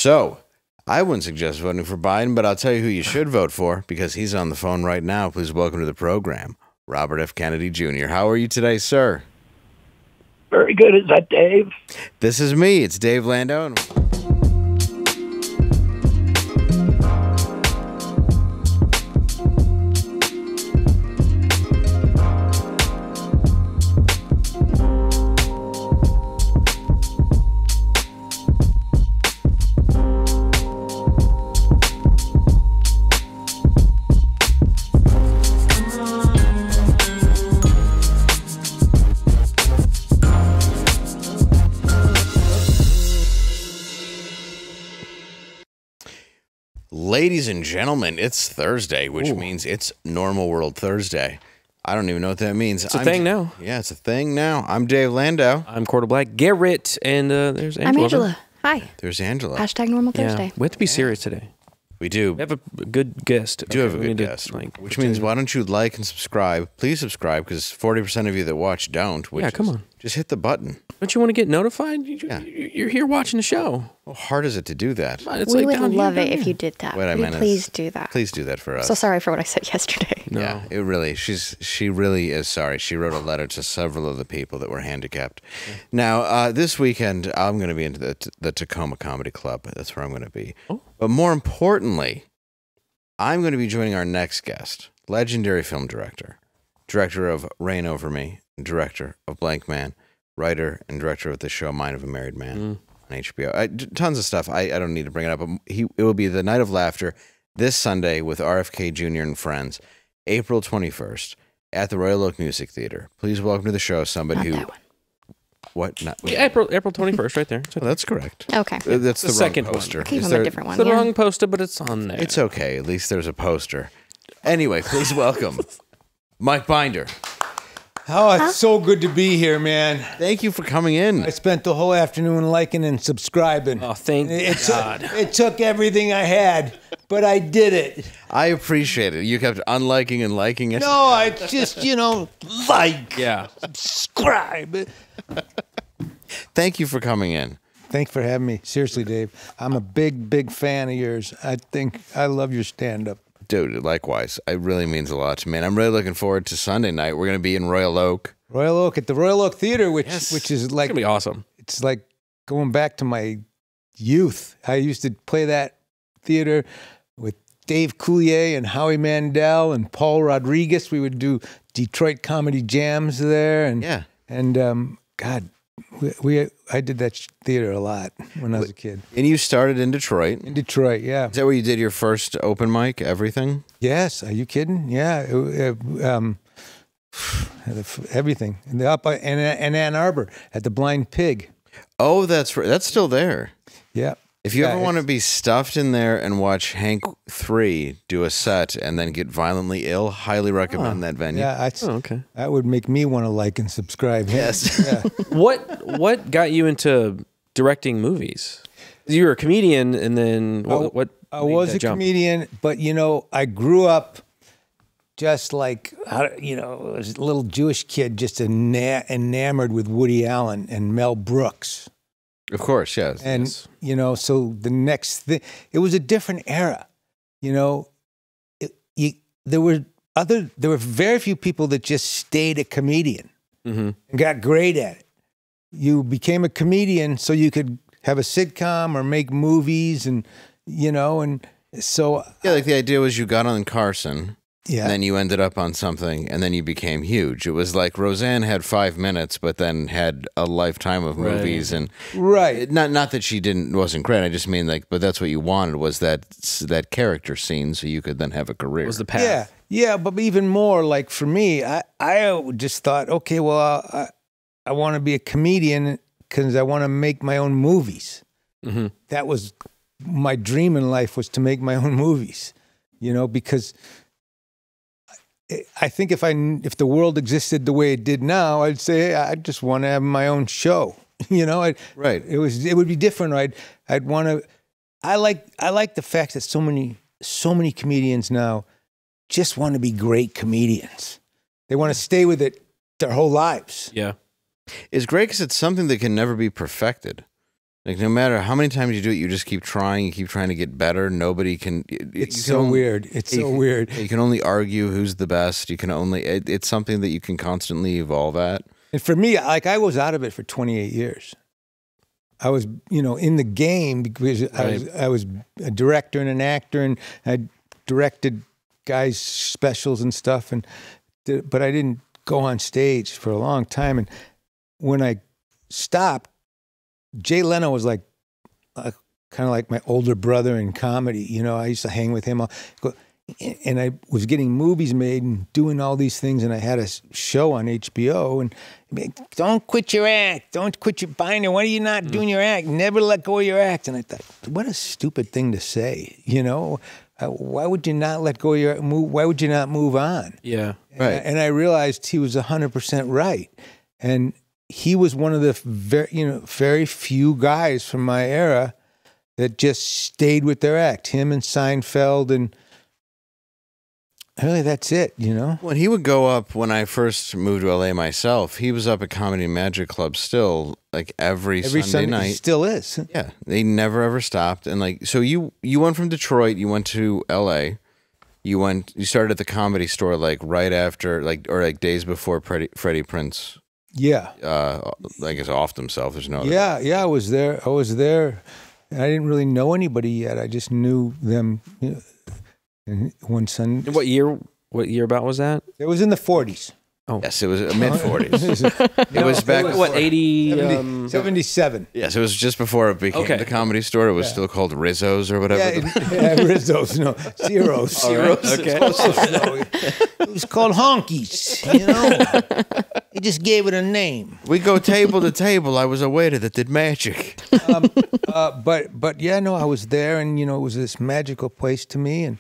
So, I wouldn't suggest voting for Biden, but I'll tell you who you should vote for because he's on the phone right now. Please welcome to the program, Robert F. Kennedy Jr. How are you today, sir? Very good. Is that Dave? This is me. It's Dave Landau. And ladies and gentlemen, it's Thursday, which means it's Normal World Thursday. I don't even know what that means. It's a thing now. Yeah, it's a thing now. I'm Dave Landau. I'm Quarter Black Garrett, and there's Angela. I'm Angela. Hi. There's Angela. Hashtag Normal Yeah, Thursday. we have to be serious today. We do. We have a good guest. We do have a good guest, which means why don't you like and subscribe? Please subscribe because 40% of you that watch don't. Which come on. Just hit the button. Don't you want to get notified? You're here watching the show. How hard is it to do that? It's We like would down love here, it down if here. you did that. What I Would meant you please is, do that? Please do that for us. So sorry for what I said yesterday. No. Yeah, it really. She really is sorry. She wrote a letter to several of the people that were handicapped. Now, this weekend, I'm going to be into the Tacoma Comedy Club. That's where I'm going to be. Oh. But more importantly, I'm going to be joining our next guest, legendary film director of Reign Over Me, director of Blank Man, writer and director of the show Mind of a Married Man on HBO. Tons of stuff. I don't need to bring it up. But it will be the Night of Laughter this Sunday with RFK Jr. and friends, April 21st at the Royal Oak Music Theater. Please welcome to the show somebody Not who... that one. What? Not, Yeah, April 21st, right there. Oh, that's correct. Okay. That's the wrong second one. poster. Give Is him there- a different one. It's the yeah. wrong poster, but it's on there. It's okay. At least there's a poster. Anyway, please welcome Mike Binder. Oh, it's so good to be here, man. Thank you for coming in. I spent the whole afternoon liking and subscribing. Oh, thank God. It took everything I had, but I did it. I appreciate it. You kept unliking and liking it. No, I just, like, Yeah. subscribe. Thank you for coming in. Thanks for having me. Seriously, Dave. I'm a big, big fan of yours. I love your stand-up. Dude, likewise. It really means a lot to me. And I'm really looking forward to Sunday night. We're going to be in Royal Oak. Royal Oak, at the Royal Oak Theater, which Yes. is It's like, going to be awesome. it's like going back to my youth. I used to play that theater with Dave Coulier and Howie Mandel and Paul Rodriguez. We would do Detroit comedy jams there. And, Yeah. and God, I did that theater a lot when I was a kid. And you started in Detroit. In Detroit, yeah. Is that where you did your first open mic, everything? Yes, are you kidding? Yeah. Everything. And up in Ann Arbor at the Blind Pig. Oh, that's right. That's still there. Yeah. If you Yeah, ever want to it's- be stuffed in there and watch Hank 3 do a set and then get violently ill, highly recommend that venue. Yeah, Oh, okay. that would make me want to like and subscribe. Yes. Yeah. What got you into directing movies? You were a comedian, and then what I made was that a jump? comedian, but I grew up just like I was a little Jewish kid, just enamored with Woody Allen and Mel Brooks, Of course, yes. and so the next thing, it was a different era. There were very few people that just stayed a comedian Mhm. and got great at it. You became a comedian so you could have a sitcom or make movies, and so Yeah, like the idea was you got on Carson, yeah. and then you ended up on something, and then you became huge. It was like Roseanne had 5 minutes, but then had a lifetime of Right. movies, and Right. not that she wasn't great. I just mean but that's what you wanted was that character scene, so you could then have a career. Was the path? Yeah, yeah, but even more like for me, I just thought, okay, well, I want to be a comedian because I want to make my own movies. Mm-hmm. That was my dream in life, was to make my own movies. Because I think if the world existed the way it did now, I'd say I just want to have my own show. Right. It would be different. I'd want to. I like the fact that so many comedians now just want to be great comedians. They want to stay with it their whole lives. Yeah. It's great because it's something that can never be perfected. Like no matter how many times you do it, you just keep trying. You keep trying to get better. Nobody can. It's so weird. It's so weird. You can only argue who's the best. You can only. It's something that you can constantly evolve at. And for me, like I was out of it for 28 years. I was, in the game because I was a director and an actor, and I directed guys' specials and stuff, but I didn't go on stage for a long time. And when I stopped, Jay Leno was like kind of like my older brother in comedy. I used to hang with him. And I was getting movies made and doing all these things. And I had a show on HBO. And don't quit your act. Don't quit your binder. Why are you not doing your act? Never let go of your act. And I thought, what a stupid thing to say. Why would you not let go of your move? Why would you not move on? Yeah. Right. And I realized he was 100% right. And he was one of the very few guys from my era that just stayed with their act. Him and Seinfeld, and really that's it, When he would go up, when I first moved to LA myself, he was up at Comedy Magic Club still, like every Sunday night. He still is. Yeah, they never ever stopped. And like, so you went from Detroit, you went to LA, you started at the Comedy Store like right after, or days before Freddie Prinze. Yeah. I guess offed himself. There's no other. Yeah, I was there. I didn't really know anybody yet. I just knew them. And one Sunday. And what year about was that? It was in the 40s. Oh. Yes, it was mid-40s. It was back... What, 80... 77. Yes, it was just before it became the Comedy Store. It was still called Rizzo's or whatever. Yeah, Rizzo's, no. Zeros. Zeros. Okay. It was called Honkies, He just gave it a name. We go table to table. I was a waiter that did magic. But yeah, no, I was there, and, it was this magical place to me, and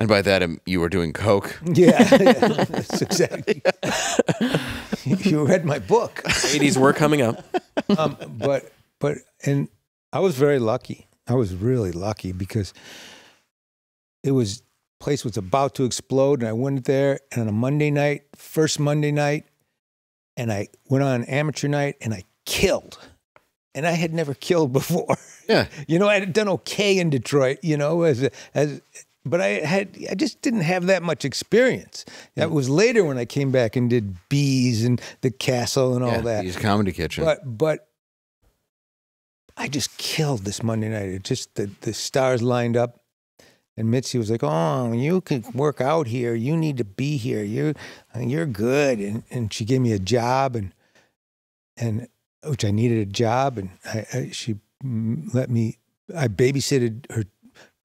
by that, you were doing coke. Yeah, that's exactly. You read my book. 80s were coming up. And I was very lucky. I was really lucky because place was about to explode, and I went there, and on a first Monday night, and I went on an amateur night, and I killed. And I had never killed before. Yeah. I had done okay in Detroit, but I just didn't have that much experience. That was later when I came back and did Bees and the Castle and all that. Bees Comedy Kitchen. But I just killed this Monday night. It just the stars lined up, and Mitzi was like, "Oh, you can work out here. You need to be here. You're good." And she gave me a job, and which I needed a job, and she let me. I babysitted her.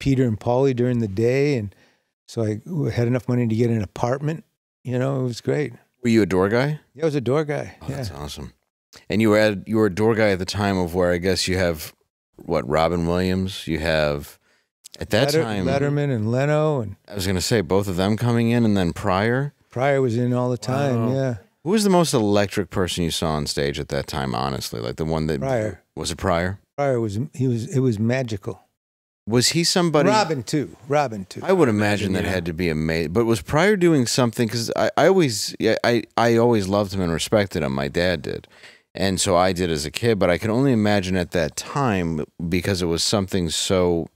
Peter and Paulie during the day, and so I had enough money to get an apartment. It was great. Were you a door guy? Yeah, I was a door guy. Oh, that's awesome. And you were a door guy at the time of where I guess you have Robin Williams. You have at that time Letterman and Leno, and I was going to say both of them coming in, and then Pryor. Pryor was in all the time. Wow. Yeah. Who was the most electric person you saw on stage at that time? Honestly, like the one that was it Pryor? Pryor was. It was magical. Was he somebody? Robin too. I would imagine that had to be amazing. But was Pryor doing something? Because I always loved him and respected him. My dad did, and so I did as a kid. But I can only imagine at that time because it was something so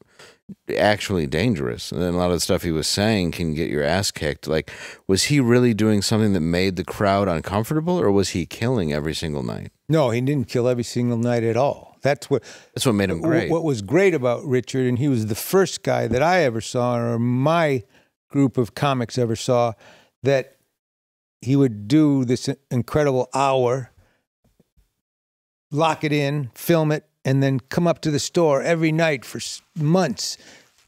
actually dangerous, and then a lot of the stuff he was saying can get your ass kicked. Like, was he really doing something that made the crowd uncomfortable, or was he killing every single night? No, he didn't kill every single night at all. That's what made him great. What was great about Richard, and he was the first guy that I ever saw, or my group of comics ever saw, that he would do this incredible hour, lock it in, film it, and then come up to the store every night for months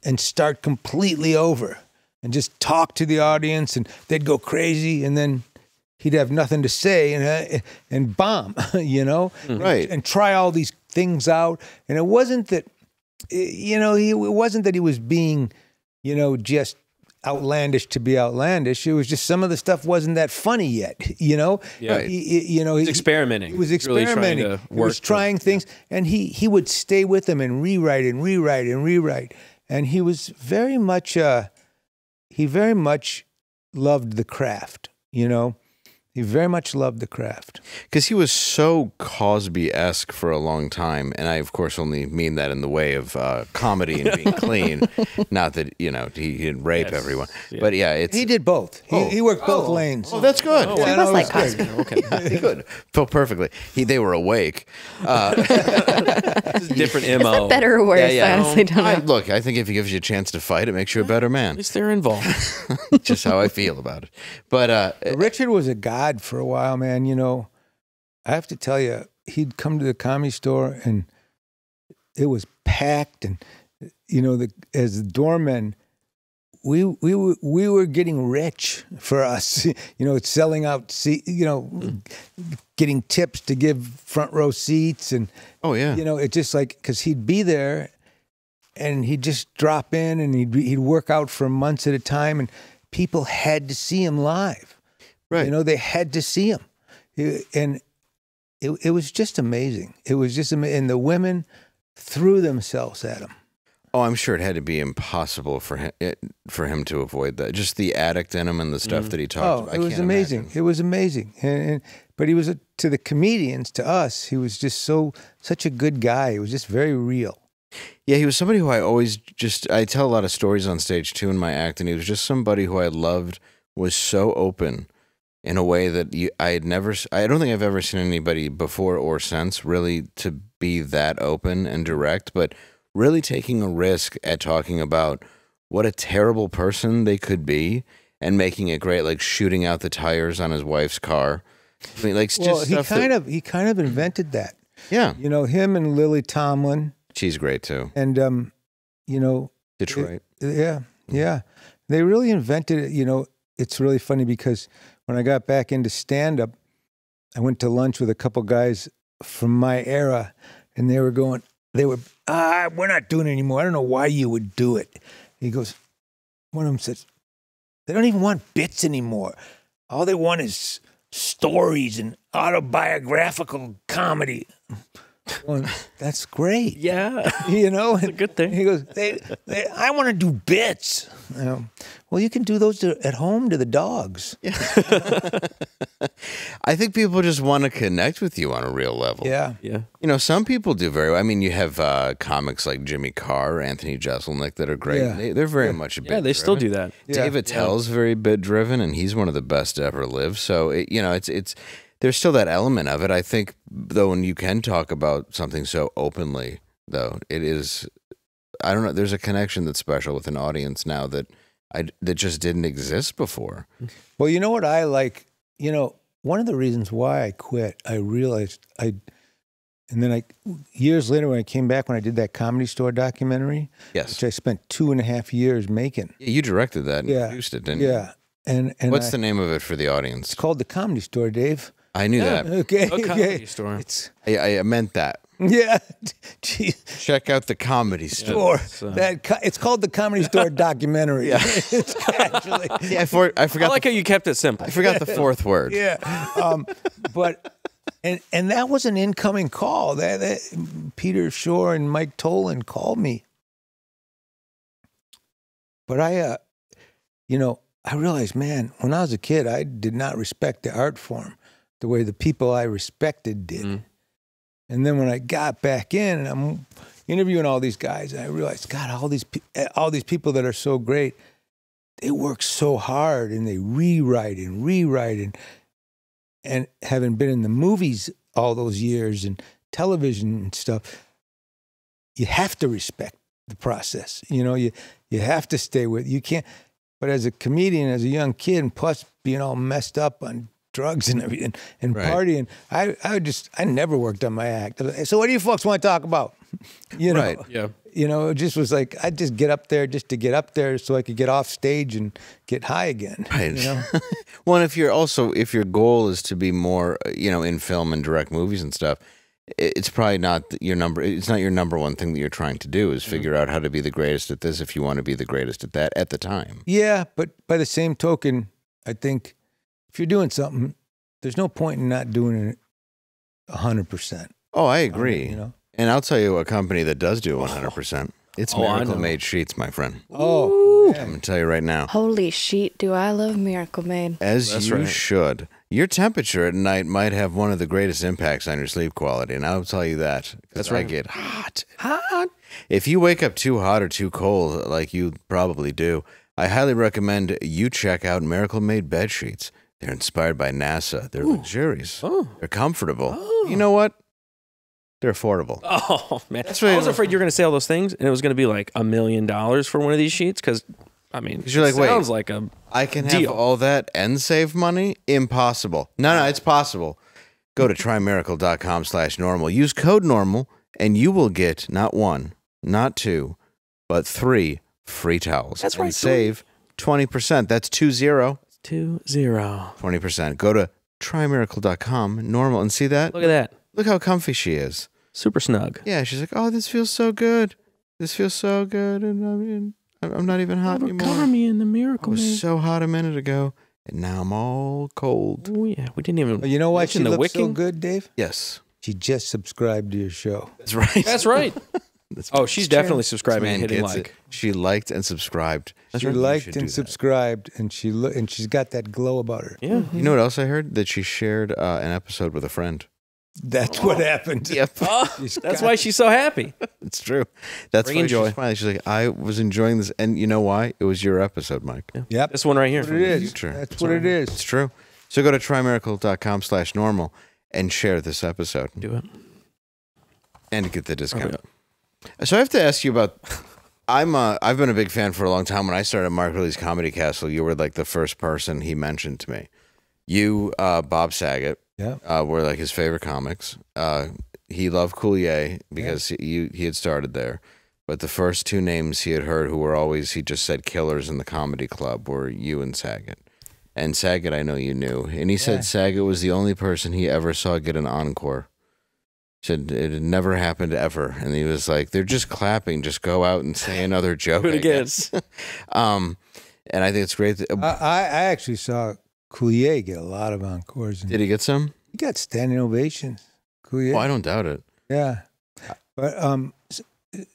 and start completely over and just talk to the audience, and they'd go crazy, and then he'd have nothing to say and bomb, right? And try all these things out. And it wasn't that, it wasn't that he was being, just outlandish to be outlandish. It was just some of the stuff wasn't that funny yet, Yeah. He's experimenting. He was experimenting. Really he was trying things, and he would stay with them and rewrite and rewrite and rewrite. And he was very much, he very much loved the craft, He very much loved the craft. Because he was so Cosby-esque for a long time, and I, of course, only mean that in the way of comedy and being clean. Not that, he didn't rape everyone. Yeah. But yeah, he did both. He worked both lanes. Oh, that's good. He was like Cosby. Okay. Yeah, he could. Felt perfectly. They were awake. Different MO. Is that better or worse? I honestly don't know. Look, I think if he gives you a chance to fight, it makes you a better man. At least they're involved. Just how I feel about it. But Richard was a god for a while, man. I have to tell you, he'd come to the Comedy Store and it was packed, and as the doormen, we were getting rich for us. Selling out getting tips to give front row seats, and it's just like, because he'd be there and he'd just drop in and he'd work out for months at a time, and people had to see him live. Right. They had to see him. And it was just amazing. It was just amazing. And the women threw themselves at him. Oh, I'm sure it had to be impossible for him to avoid that. Just the addict in him and the stuff that he talked about. It was amazing. Imagine. It was amazing. But he was, to the comedians, to us, he was just such a good guy. He was just very real. Yeah, he was somebody who I tell a lot of stories on stage too in my act, and he was just somebody who I loved, was so open in a way that I don't think I've ever seen anybody before or since really to be that open and direct, but really taking a risk at talking about what a terrible person they could be and making it great, like shooting out the tires on his wife's car. I mean, he kind of invented that. Yeah. Him and Lily Tomlin. She's great too. And Detroit. Yeah. They really invented it. It's really funny because when I got back into stand-up, I went to lunch with a couple guys from my era, and we're not doing it anymore. I don't know why you would do it. He goes, one of them says, they don't even want bits anymore. All they want is stories and autobiographical comedy. Well, that's great. Yeah. It's a good thing. He goes, I want to do bits. Well, you can do those at home to the dogs. Yeah. I think people just want to connect with you on a real level. Yeah. Yeah. Some people do very well. I mean, you have comics like Jimmy Carr, Anthony Jeselnik that are great. Yeah. They're very much a bit they still do that. Dave Attell's very bit driven, and he's one of the best to ever live. So, it's there's still that element of it. I think, though, when you can talk about something so openly, though, it is, I don't know, there's a connection that's special with an audience now that just didn't exist before. Well, you know what I like? One of the reasons why I quit, I realized years later when I came back, when I did that Comedy Store documentary, yes, which I spent 2.5 years making. Yeah, you directed that and produced it, didn't you? Yeah. And what's the name of it for the audience? It's called The Comedy Store, Dave. I knew that. Okay. A Comedy Store. I meant that. Yeah. Check out The Comedy Store. It's called The Comedy Store documentary. Yeah. It's actually. Yeah, I forgot. I like how you kept it simple. I forgot the fourth word. Yeah. But that was an incoming call. That Peter Shore and Mike Tolan called me. But I realized, man, when I was a kid, I did not respect the art form the way the people I respected did. Mm. And then when I got back in and I'm interviewing all these guys, I realized, God, all these people that are so great, they work so hard and they rewrite and having been in the movies all those years and television and stuff, you have to respect the process. You have to stay with, you can't. But as a comedian, as a young kid, and plus being all messed up on drugs and everything and partying, I never worked on my act. So what do you folks want to talk about? Right. Yeah. It just was like, I'd just get up there just to get up there so I could get off stage and get high again. Right. Well, and if your goal is to be more, in film and direct movies and stuff, it's probably not it's not your number one thing that you're trying to do is figure out how to be the greatest at this if you want to be the greatest at that at the time. Yeah, but by the same token, I think if you're doing something, there's no point in not doing it 100%. Oh, I agree. And I'll tell you a company that does do 100%. It's Miracle Made Sheets, my friend. Oh, I'm going to tell you right now. Holy sheet, do I love Miracle Made. As you should. your temperature at night might have one of the greatest impacts on your sleep quality, and I'll tell you that. That's right. I get hot. If you wake up too hot or too cold, like you probably do, I highly recommend you check out Miracle Made bed sheets. They're inspired by NASA. They're luxurious. They're comfortable. You know what? They're affordable. Oh, man. I was afraid you were going to say all those things, and it was going to be like $1 million for one of these sheets, because, I mean, you're like, sounds wait, like a I can deal. have all that and save money? Impossible. No, it's possible. Go to trymiracle.com/normal. Use code NORMAL, and you will get not 1, not 2, but 3 free towels. That's right. And save 20%. That's 20. 20%. Go to trymiracle.com, normal, and see that? Look at that. Look how comfy she is. Super snug. Yeah, she's like, oh, this feels so good. This feels so good, and I'm not even hot anymore. Cover me in the I Miracle was Made. so hot a minute ago, and now I'm all cold. Oh, yeah. We didn't even. You know why she mention the looks so wicking? good, Dave? Yes. She just subscribed to your show. That's right. That's right. Oh, she's definitely subscribing and hitting like. It. She liked and subscribed. She liked and subscribed, and she's got that glow about her. Yeah. You know what else I heard? That she shared an episode with a friend. That's what happened. Yep. Oh, that's why she's so happy. It's true. That's Bringing why joy. she's smiling. She's like, I was enjoying this. And you know why? It was your episode, Mike. Yeah. Yep. This one right here. That's what it is. future. That's what it is. It's true. So go to trymiracle.com/normal and share this episode. Do it. And get the discount. Okay. So I have to ask you about. I've been a big fan for a long time. When I started Mark Ridley's Comedy Castle, you were like the first person he mentioned to me. You, Bob Saget, were like his favorite comics. He loved Coulier because he had started there. But the first 2 names he had heard who were always, he just said killers in the comedy club, were you and Saget. And Saget, I know you knew. And he said Saget was the only person he ever saw get an encore. Said it had never happened ever, and he was like, "They're just clapping. Just go out and say another joke." Do it again. And I think it's great. I actually saw Coulier get a lot of encores. Did he get some? He got standing ovations. Coulier. Oh, I don't doubt it. Yeah, but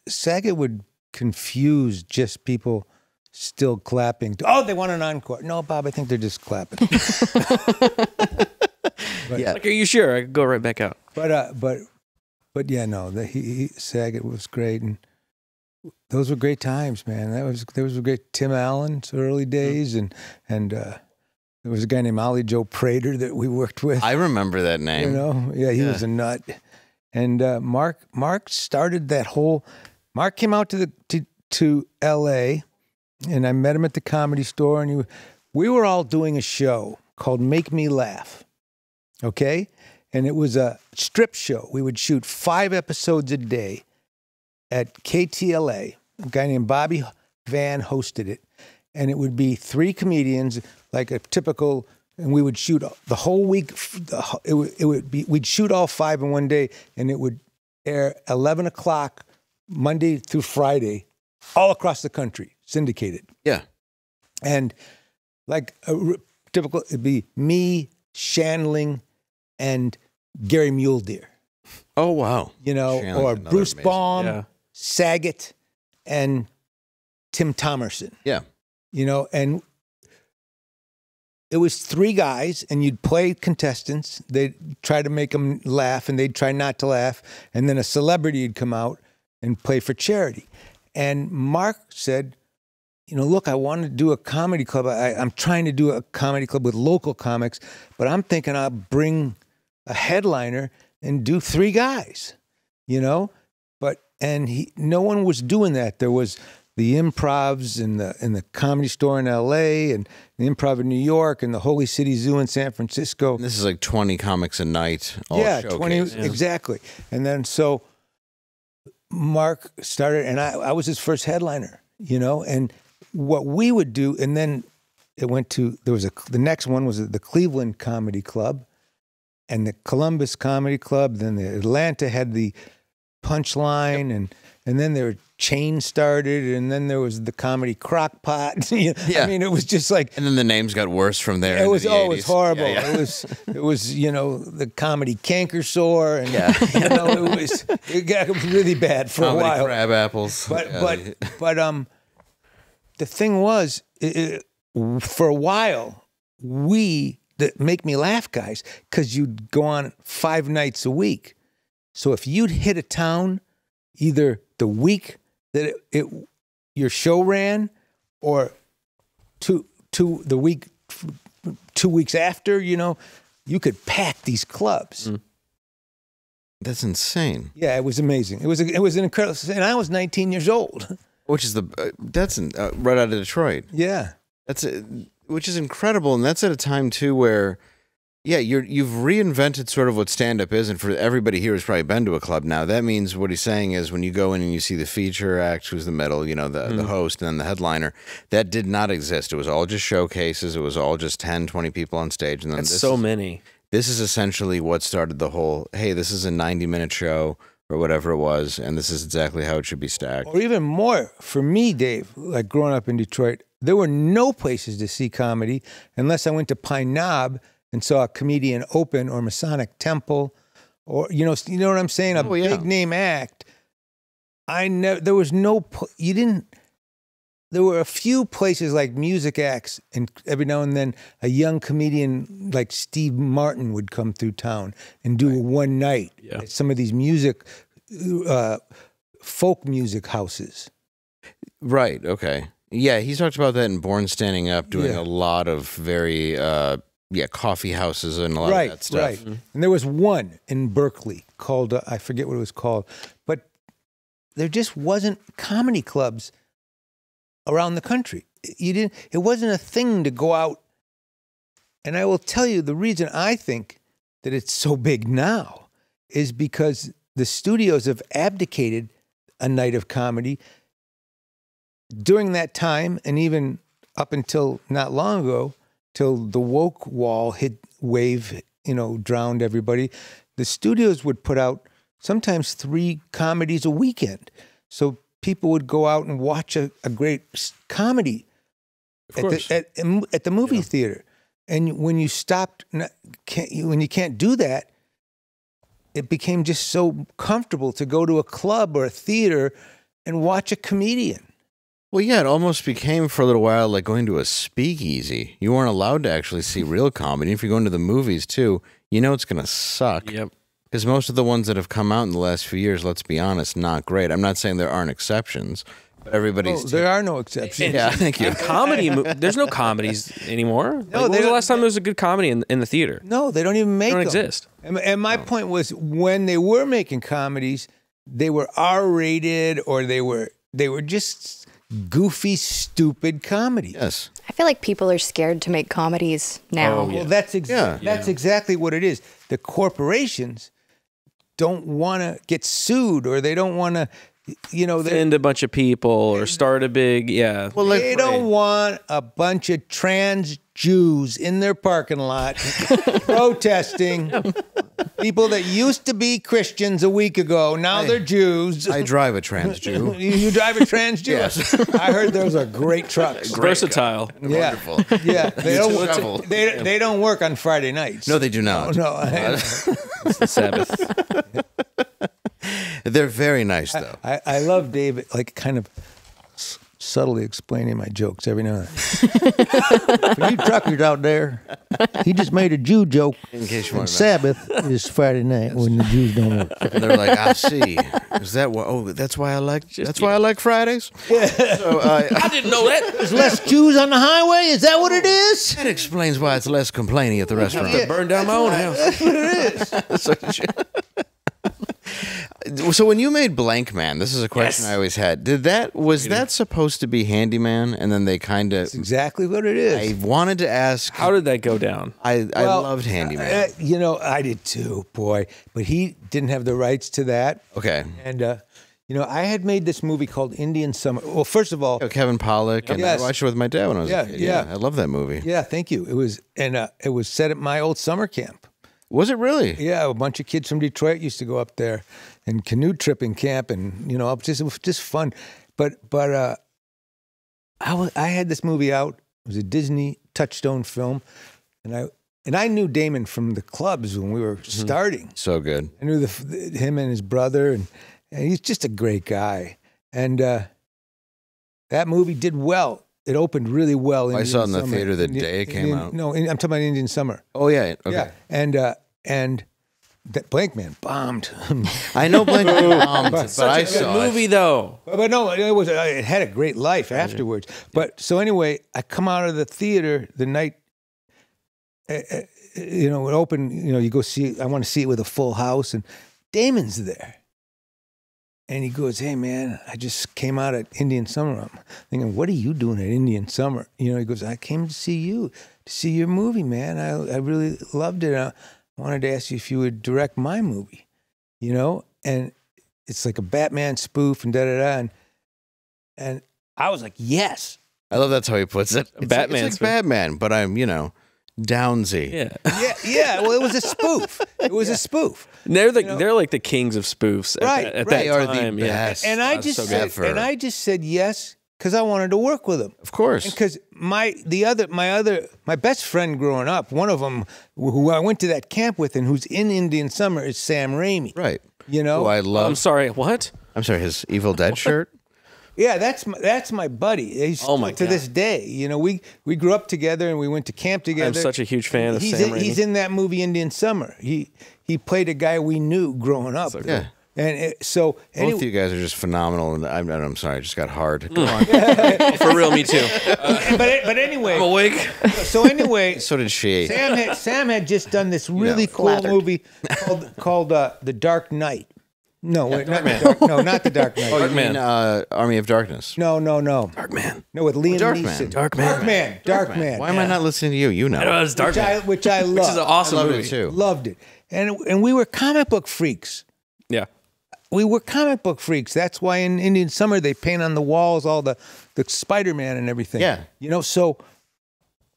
Saget would confuse just people still clapping. Oh, they want an encore. No, Bob, I think they're just clapping. Yeah. Like, are you sure? I could go right back out. But yeah, no, Saget was great, and those were great times, man. There was a great Tim Allen's early days, and there was a guy named Ollie Joe Prater that we worked with. I remember that name. You know, he was a nut. And Mark started that whole. Mark came out to L.A. and I met him at the Comedy Store, and we were all doing a show called Make Me Laugh. Okay. And it was a strip show. We would shoot 5 episodes a day at KTLA. A guy named Bobby Van hosted it. And it would be 3 comedians, like a typical, and we would shoot the whole week. We'd shoot all 5 in one day, and it would air 11 o'clock Monday through Friday, all across the country, syndicated. Yeah. And like a typical, it'd be me, Shandling, and Gary Muledeer. Oh, wow. You know, or Bruce Baum, Saget, and Tim Thomerson. Yeah. You know, and it was 3 guys, and you'd play contestants. They'd try to make them laugh, and they'd try not to laugh. And then a celebrity would come out and play for charity. And Mark said, you know, look, I want to do a comedy club. I'm trying to do a comedy club with local comics, but I'm thinking I'll bring a headliner and do 3 guys, you know? No one was doing that. There was the Improvs in the Comedy Store in L.A. and the Improv in New York and the Holy City Zoo in San Francisco. And this is like 20 comics a night. All 20, exactly. And then so Mark started, and I was his first headliner, you know? And what we would do, and then it went to, the next one was the Cleveland Comedy Club and the Columbus Comedy Club. Then the Atlanta had the Punchline, and then there were Chain started, and then there was the Comedy Crockpot. You know? Yeah. I mean, it was just like, and then the names got worse from there. It was always horrible. Yeah. It was you know, the Comedy Canker Sore, and you know, it got really bad for Comedy a while. Crab Apples. But the thing was, for a while, we that make me laugh, guys, because you'd go on 5 nights a week. So if you'd hit a town, either the week that your show ran, or the week 2 weeks after, you know, you could pack these clubs. That's insane. Yeah, it was amazing. It was an incredible, and I was 19 years old. Which is that's right out of Detroit. Yeah, which is incredible, and that's at a time too where, yeah, you've reinvented sort of what stand-up is, and for everybody here who's probably been to a club now, that means what he's saying is when you go in and you see the feature act, who's the middle, you know, the host, and then the headliner, that did not exist. It was all just showcases. It was all just 10, 20 people on stage, and then That's so many. This is essentially what started the whole, hey, this is a 90-minute show, or whatever it was, and this is exactly how it should be stacked. Or even more, for me, Dave, like growing up in Detroit, there were no places to see comedy unless I went to Pine Knob and saw a comedian open, or Masonic Temple, or, you know what I'm saying? A big name act. There was no, there were a few places like music acts, and every now and then a young comedian like Steve Martin would come through town and do a one night at some of these folk music houses. Right, okay. Yeah, he talked about that in Born Standing Up, doing a lot of very, coffee houses and a lot of that stuff. Right, and there was one in Berkeley called, I forget what it was called, but there just wasn't comedy clubs around the country. It wasn't a thing to go out. And I will tell you, the reason I think that it's so big now is because the studios have abdicated a night of comedy. During that time, and even up until not long ago, till the woke wave, drowned everybody, the studios would put out sometimes 3 comedies a weekend. So people would go out and watch a great comedy at the movie theater. And when you stopped, when you can't do that, it became just so comfortable to go to a club or a theater and watch a comedian. Well, yeah, it almost became for a little while like going to a speakeasy. You weren't allowed to actually see real comedy. If you're going to the movies, too, you know it's going to suck. Yep. Because most of the ones that have come out in the last few years, let's be honest, not great. I'm not saying there aren't exceptions, but everybody's... there are no exceptions. Yeah, thank you. Comedy, there's no comedies anymore. No, when was the last time there was a good comedy in the theater? No, they don't even make them. They don't exist. And my point was, when they were making comedies, they were R-rated, or they were just goofy, stupid comedy. Yes. I feel like people are scared to make comedies now. Well, that's exactly what it is. The corporations don't want to get sued, or they don't want to, offend a bunch of people or start a big, Well, they don't want a bunch of trans Jews in their parking lot protesting. People that used to be Christians a week ago, now they're Jews. I drive a trans Jew. You drive a trans Jew? Yes. I heard those are great trucks. Versatile. Wonderful. Yeah. They don't work on Friday nights. No, they do not. No. It's the Sabbath. They're very nice, though. I love David, like, kind of subtly explaining my jokes every now and then. For you truckers out there, he just made a Jew joke. In case you want to know. Sabbath is Friday night when the Jews don't work. And they're like, I see. Is that what? Oh, that's why I like. Why I like Fridays. Yeah. So, I didn't know that. There's less Jews on the highway. Is that what it is? That explains why it's less complaining at the restaurant. I burned down my own house. That's what it is. So when you made Blank Man, this is a question I always had. Was that supposed to be Handyman, and then they kind of... That's exactly what it is. I wanted to ask... How did that go down? I loved Handyman. I did too, boy. But he didn't have the rights to that. Okay. And, I had made this movie called Indian Summer. Well, first of all... Kevin Pollak. And I watched it with my dad when I was a kid. Yeah, I love that movie. Yeah, thank you. It was set at my old summer camp. Was it really? Yeah, a bunch of kids from Detroit used to go up there and canoe tripping camp, and it was just fun. But I had this movie out. It was a Disney Touchstone film, and I knew Damon from the clubs when we were starting. So good. I knew him and his brother, and he's just a great guy. And that movie did well. it opened really well. I saw it in the Summer. theater the day it came out. No, I'm talking about Indian Summer. Oh yeah, okay. Yeah, and that Blank Man bombed. I know Blank Man bombed, but I Good saw movie it. though. But no, it had a great life afterwards. But so anyway, I come out of the theater the night, it opened. You go see. I want to see it with a full house, and Damon's there. And he goes, "Hey man, I just came out at Indian Summer." I'm thinking, "What are you doing at Indian Summer?" He goes, "I came to see you, to see your movie, man. I really loved it. I wanted to ask you if you would direct my movie, And it's like a Batman spoof and da-da-da. And I was like, yes. I love that's how he puts it. Batman It's spoof. like Batman, but I'm, Downsy. Yeah. Yeah. Well, it was a spoof. It was a spoof. They're like the kings of spoofs at that They are time. the best. And I just said yes because I wanted to work with him. Of course. Because my best friend growing up, one of them who I went to that camp with and who's in Indian Summer is Sam Raimi. Right. Oh, I love. I'm sorry, what? I'm sorry, his Evil Dead shirt. Yeah, that's my buddy. He's Oh my to God. this day. We grew up together and we went to camp together. I'm such a huge fan of he's Sam in, Raimi. He's in that movie Indian Summer. He played a guy we knew growing up. So cool. Yeah. And Both of you guys are just phenomenal, and I'm sorry, I just got hard. Go on. For real, me too. but anyway, I'm awake. so anyway, So did she. Sam had just done this really cool flattered. movie called The Dark Knight. No, wait, not The Dark Knight. Oh, you Man. mean Army of Darkness? No. Dark Man. No, with Liam Dark Neeson. Man. Dark Man. Why am I not listening to you? You know. It was Dark Man. Which I love. Which is an awesome I loved movie. it too. Loved it. And we were comic book freaks. Yeah. We were comic book freaks. That's why in Indian Summer they paint on the walls all the Spider-Man and everything. Yeah. So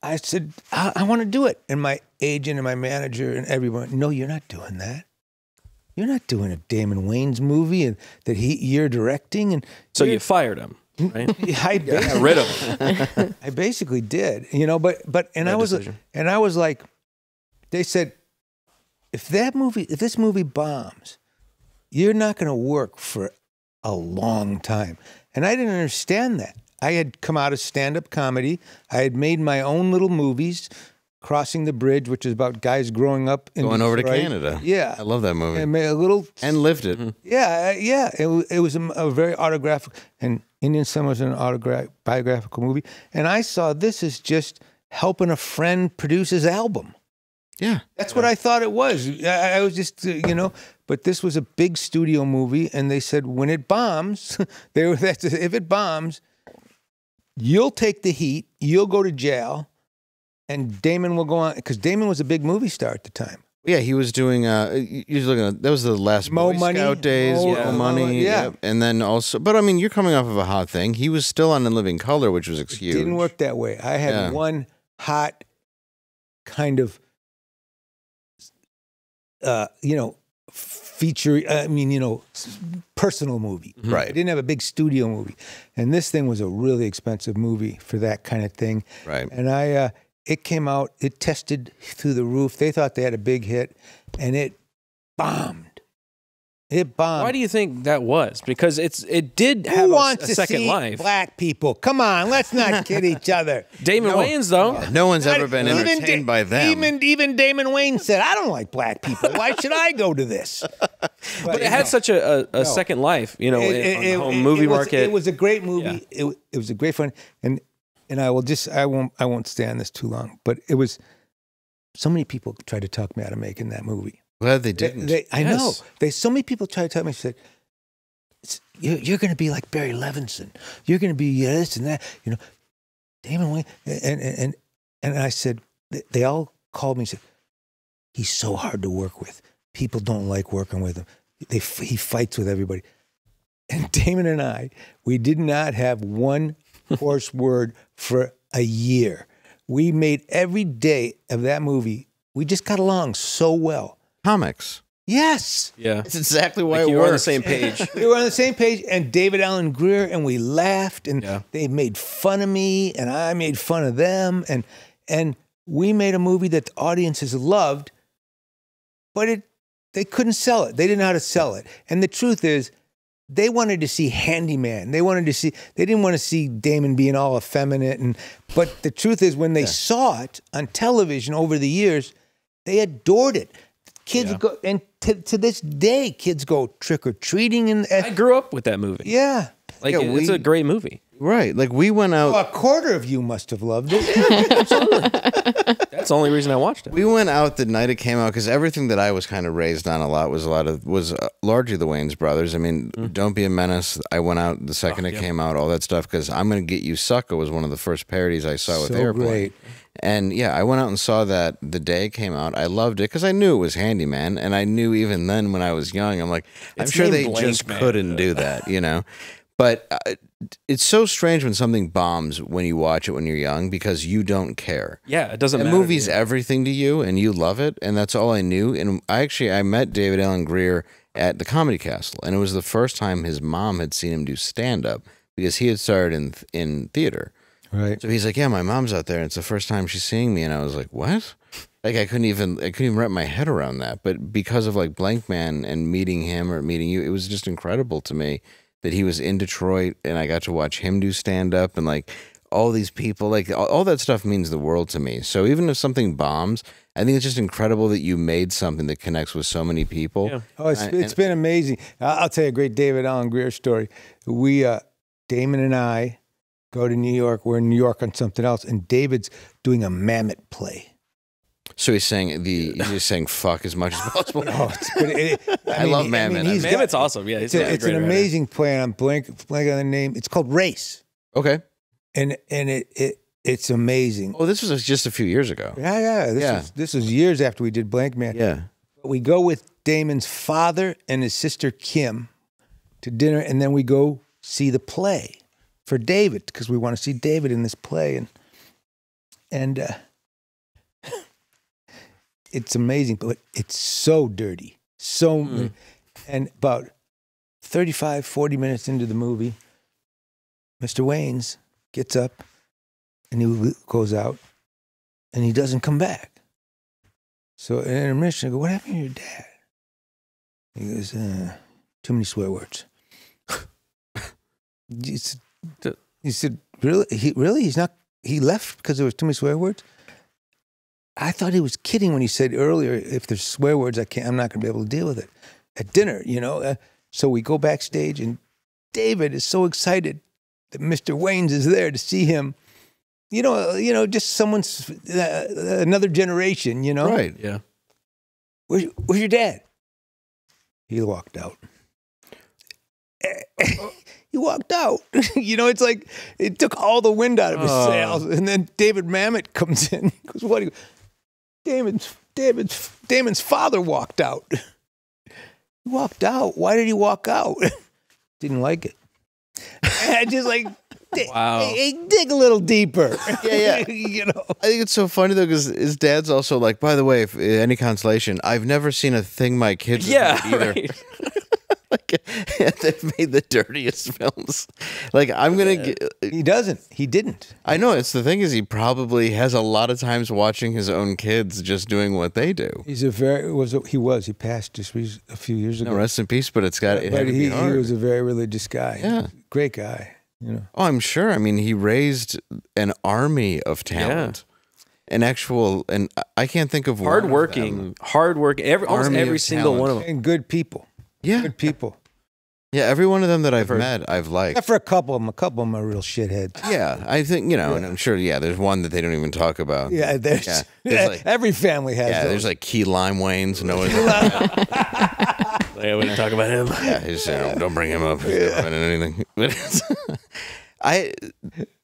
I said, I want to do it. And my agent and my manager and everyone, no, you're not doing that. You're not doing a Damon Wayans movie and that you're directing. And So you fired him, right? I Got rid of him. I basically did, but I was like, they said, if this movie bombs, you're not going to work for a long time. And I didn't understand that. I had come out of stand-up comedy. I had made my own little movies, Crossing the Bridge, which is about guys growing up in Going over to Detroit. Canada. Yeah. I love that movie. And made a little... And lived it. Yeah. It was a very autographic, and Indian Summer was an biographical movie. And I saw this as just helping a friend produce his album. Yeah. That's what I thought it was. I was just, but this was a big studio movie, and they said when it bombs, if it bombs, you'll take the heat, you'll go to jail, and Damon will go on, because Damon was a big movie star at the time. Yeah, he was doing. He was looking at, that was the last Mo Boy Money. Scout days. Mo- Mo Money. yeah. Yep. And then also, but I mean, you're coming off of a hot thing. He was still on In Living Color, which was huge. It didn't work that way. I had one hot kind of, feature. Personal movie. Right. I didn't have a big studio movie, and this thing was a really expensive movie for that kind of thing. Right. And it came out. It tested through the roof. They thought they had a big hit, and it bombed. It bombed. Why do you think that was? Because it did have Who a wants to second see life. black people? Come on, let's not kid each other. Damon Wayans, though. No one's ever been Even entertained by them. Even Damon Wayans said, "I don't like black people. Why should I go to this?" But it had such a second life, on the home movie market. It was a great movie. Yeah. It was a great fun, and I won't stay on this too long. But it was so many people tried to talk me out of making that movie. Glad they didn't. I know. So many people tried to tell me, said, "You're going to be like Barry Levinson. You're going to be this and that." Damon Wayne, and I said, they all called me and said, "He's so hard to work with. People don't like working with him. He fights with everybody." And Damon and I, we did not have one coarse word for a year. We made every day of that movie. We just got along so well. Comics. Yes. Yeah. That's exactly why You it were on the works. same page. We were on the same page, and David Allen Greer, and we laughed, and they made fun of me, and I made fun of them, and we made a movie that the audiences loved, but they couldn't sell it. They didn't know how to sell it. And the truth is, they wanted to see handyman. They didn't want to see Damon being all effeminate. But the truth is, when they saw it on television over the years, they adored it. Kids go, and to this day, kids go trick-or-treating. I grew up with that movie. Yeah. Like, it's a great movie. Right. Like, we went out. Well, a quarter of you must have loved it. That's the only reason I watched it. We went out the night it came out because everything that I was kind of raised on was largely the Wayans brothers. I mean, Don't Be a Menace. I went out the second it came out, all that stuff, because I'm Gonna Get You Sucker was one of the first parodies I saw with Airplane. Great. And yeah, I went out and saw that the day it came out. I loved it because I knew it was Handyman, and I knew even then when I was young, I'm like, I'm sure they just couldn't do that, you know. But it's so strange when something bombs when you watch it when you're young because you don't care. Yeah, it doesn't matter. The movie's everything to you, and you love it, and that's all I knew. And I met David Allen Greer at the Comedy Castle, and it was the first time his mom had seen him do stand-up because he had started in theater. Right. So he's like, yeah, my mom's out there, and it's the first time she's seeing me. And I was like, what? Like, I couldn't even wrap my head around that. But because of, like, Blank Man and meeting him or meeting you, it was just incredible to me that he was in Detroit, and I got to watch him do stand-up, and, like, all these people, like, all that stuff means the world to me. So even if something bombs, I think it's just incredible that you made something that connects with so many people. Yeah. Oh, it's been amazing. I'll tell you a great David Allen Greer story. We, Damon and I, go to New York. We're in New York on something else, and David's doing a Mammoth play. So he's saying fuck as much as possible. I love Mammoth. Mammoth's awesome. Yeah, it's an amazing play. And I'm blank on the name. It's called Race. Okay, and it's amazing. Oh, this was just a few years ago. Yeah. This was years after we did Blank Man. Yeah, we go with Damon's father and his sister Kim to dinner, and then we go see the play for David because we want to see David in this play, and it's amazing, but it's so dirty. And about 35, 40 minutes into the movie, Mr. Wayans gets up and he goes out and he doesn't come back. So in intermission, I go, what happened to your dad? He goes, too many swear words. He said, really? He left because there was too many swear words? I thought he was kidding when he said earlier, if there's swear words, I'm not going to be able to deal with it at dinner, you know. So we go backstage, and David is so excited that Mr. Wayans is there to see him. You know, just someone's another generation, you know. Right. Yeah. Where's your dad? He walked out. He walked out. You know, it's like it took all the wind out of his sails. And then David Mamet comes in. He goes, what? Damon's father walked out. He walked out. Why did he walk out? Didn't like it. I just like, hey, dig a little deeper. Yeah. You know, I think it's so funny though because his dad's also like, by the way, if any consolation, I've never seen a thing my kids have made either. Right. Like, they've made the dirtiest films. Like, I'm gonna get. He doesn't. He didn't. I know. It's the thing is, he probably has a lot of times watching his own kids just doing what they do. He passed just a few years ago. No, rest in peace. But it's got. But he was a very religious guy. Yeah, great guy. You know. Oh, I'm sure. I mean, he raised an army of talent. Yeah. And I can't think of hardworking. Almost every single one of them, and good people. Yeah. Good people. Yeah, every one of them that I've met, I've liked. Except for a couple of them. A couple of them are real shitheads. Yeah, I think, you know, and I'm sure, there's one that they don't even talk about. Yeah, there's like, every family has those. There's like Key Lime Wayans. No one. We didn't talk about him. Yeah, don't bring him up. Anything.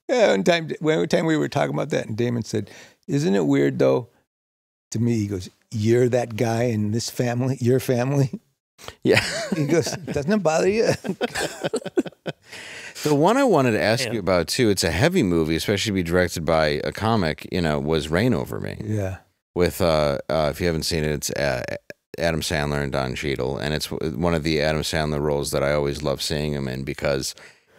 One time we were talking about that, and Damon said, isn't it weird, though, to me, he goes, you're that guy in this family, your family? Yeah. He goes, doesn't it bother you? The one I wanted to ask you about, too, it's a heavy movie, especially to be directed by a comic, was Rain Over Me. Yeah. With, if you haven't seen it, it's Adam Sandler and Don Cheadle, and it's one of the Adam Sandler roles that I always love seeing him in because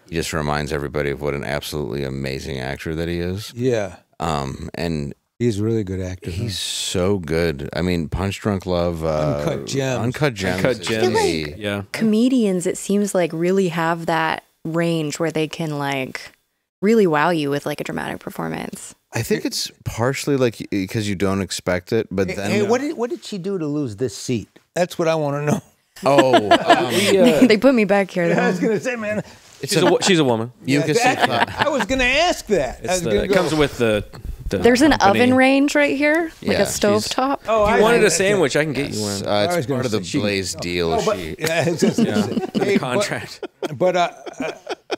he just reminds everybody of what an absolutely amazing actor that he is. Yeah. And He's a really good actor. He's so good. I mean, Punch Drunk Love, Uncut Gems. Uncut Gems. Uncut Gems. like Yeah. comedians, it seems like, really have that range where they can like really wow you with like a dramatic performance. I think it's partially like because you don't expect it, but then Hey, what did she do to lose this seat? That's what I want to know. They put me back here. I was Though. gonna say, man. She's a woman. you can see. I was gonna ask that. It comes with the There's an company. oven range right here, like Yeah, a stove top. Oh, If you wanted a sandwich, I can get you one. It's was gonna part of the say- Blaze deal. The contract.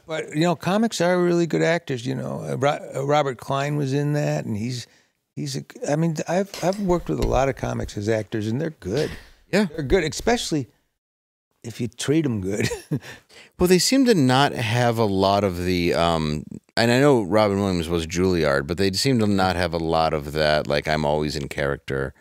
But you know, comics are really good actors. You know, Robert Klein was in that, and he's I mean, I've worked with a lot of comics as actors, and they're good. Yeah. They're good, especially if you treat them good. Well, they seem to not have a lot of the, and I know Robin Williams was Juilliard, but they seem to not have a lot of that, like, I'm always in character.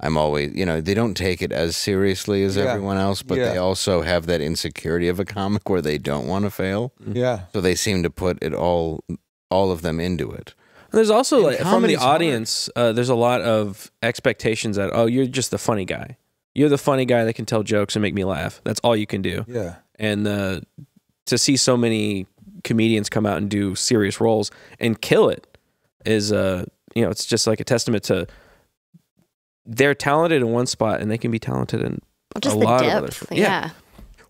I'm always, you know, they don't take it as seriously as everyone else, but they also have that insecurity of a comic where they don't want to fail. Yeah. So they seem to put it all of them into it. There's also, like, from the comedy's hard. audience, there's a lot of expectations that, oh, you're just the funny guy. You're the funny guy that can tell jokes and make me laugh. That's all you can do. Yeah. And to see so many comedians come out and do serious roles and kill it is, you know, it's just like a testament to they're talented in one spot and they can be talented in Just a the lot depth. of others. Yeah.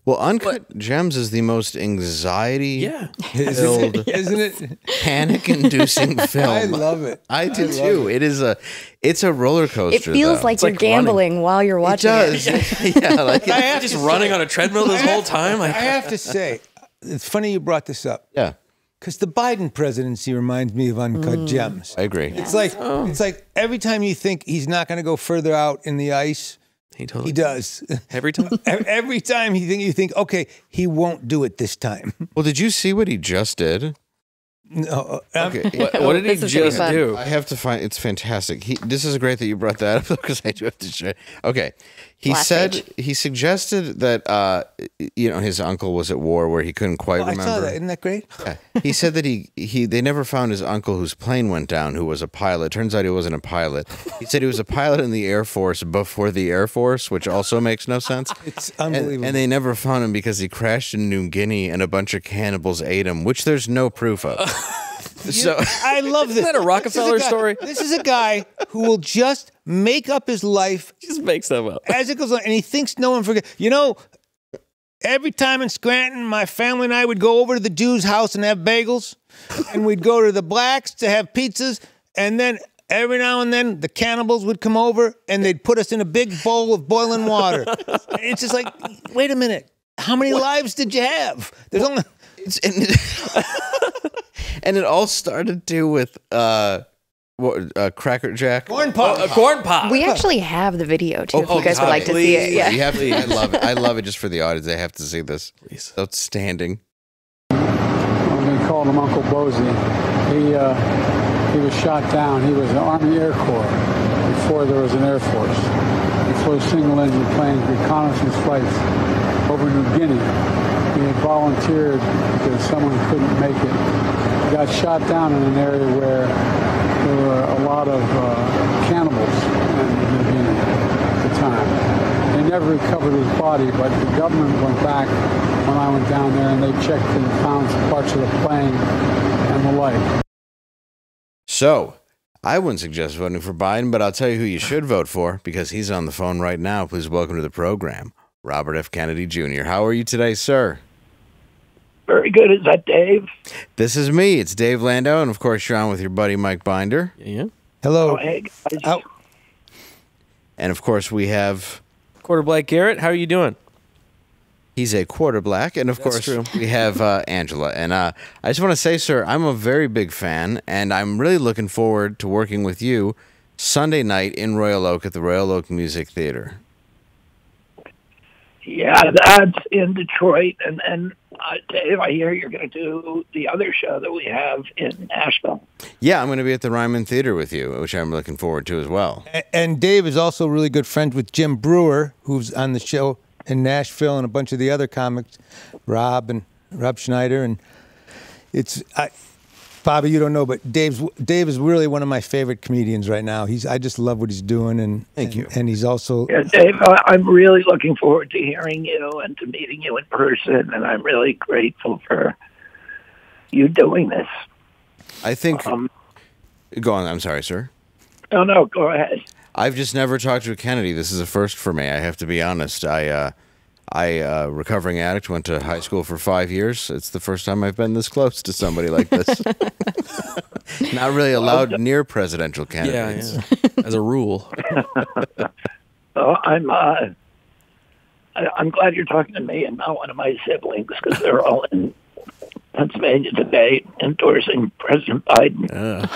Well, Uncut Gems is the most anxiety-filled, Isn't it? panic-inducing film. I love it. I do too. It's a roller coaster. It feels though. like It's you're like gambling while you're It watching does. Yeah, like I have Just to running say- on a treadmill this whole time. I have to say, it's funny you brought this up. yeah, Because the Biden presidency reminds me of Uncut Gems. I agree. It's like every time you think he's not going to go further out in the ice, He totally he does. every time. Every time you think, okay, he won't do it this time. Well, did you see what he just did? No, Okay. What did he This is gonna be just fun. do? I have to find it's fantastic. This is great that you brought that up because I do have to share. Okay. He Last said page. he suggested that you know, his uncle was at war where he couldn't quite I remember. saw that. Isn't that great? Yeah. He said that they never found his uncle whose plane went down, who was a pilot. Turns out he wasn't a pilot. He said he was a pilot in the Air Force before the Air Force, which also makes no sense. It's unbelievable. And they never found him because he crashed in New Guinea and a bunch of cannibals ate him, which there's no proof of. So I love this. Isn't that a Rockefeller This is a guy- story? This is a guy who will just make up his life Just make stuff up. as it goes on, and he thinks no one forgets. You know, every time in Scranton, my family and I would go over to the Jews' house and have bagels, and we'd go to the blacks to have pizzas, and then every now and then the cannibals would come over and they'd put us in a big bowl of boiling water. And it's just like, wait a minute, how many lives did you have? There's only. And it all started too with Cracker Jack. Corn pop. A corn pop. We actually have the video too, if you guys would God, like to see it. please. Yeah. You have to. I love it. I love it just for the audience. They have to see this. Please. Outstanding. They called him Uncle Bozy. He was shot down. He was in the Army Air Corps before there was an Air Force. He flew single-engine planes, reconnaissance flights over New Guinea. He had volunteered because someone couldn't make it. He got shot down in an area where there were a lot of cannibals in New Guinea at the time. They never recovered his body, but the government went back when I went down there and they checked and found some parts of the plane and the like. So, I wouldn't suggest voting for Biden, but I'll tell you who you should vote for because he's on the phone right now. Please welcome to the program, Robert F. Kennedy Jr. How are you today, sir? Very good. Is that Dave? This is me. It's Dave Landau, and of course, you're on with your buddy Mike Binder. Yeah. Hello. Oh, hey, guys. Oh, And of course, we have Quarter Black Garrett, how are you doing? he's a quarter black, and of That's course, true. we have Angela. And I just want to say, sir, I'm a very big fan, and I'm really looking forward to working with you Sunday night in Royal Oak at the Royal Oak Music Theater. Yeah, that's in Detroit. And Dave, I hear you're going to do the other show that we have in Nashville. Yeah, I'm going to be at the Ryman Theater with you, which I'm looking forward to as well. and Dave is also really good friends with Jim Brewer, who's on the show in Nashville, and a bunch of the other comics, Rob Schneider, and Bobby, you don't know, but Dave is really one of my favorite comedians right now. I just love what he's doing, and Thank you. And he's also Yeah, Dave, I'm really looking forward to hearing you and to meeting you in person, and I'm really grateful for you doing this. I think. Go on. I'm sorry, sir. No, go ahead. I've just never talked to a Kennedy. This is a first for me. I have to be honest. I recovering addict, went to high school for 5 years. It's the first time I've been this close to somebody like this. Not really allowed near presidential candidates. Yeah. As a rule. So I'm glad you're talking to me and not one of my siblings, because they're all in Pennsylvania today endorsing President Biden. I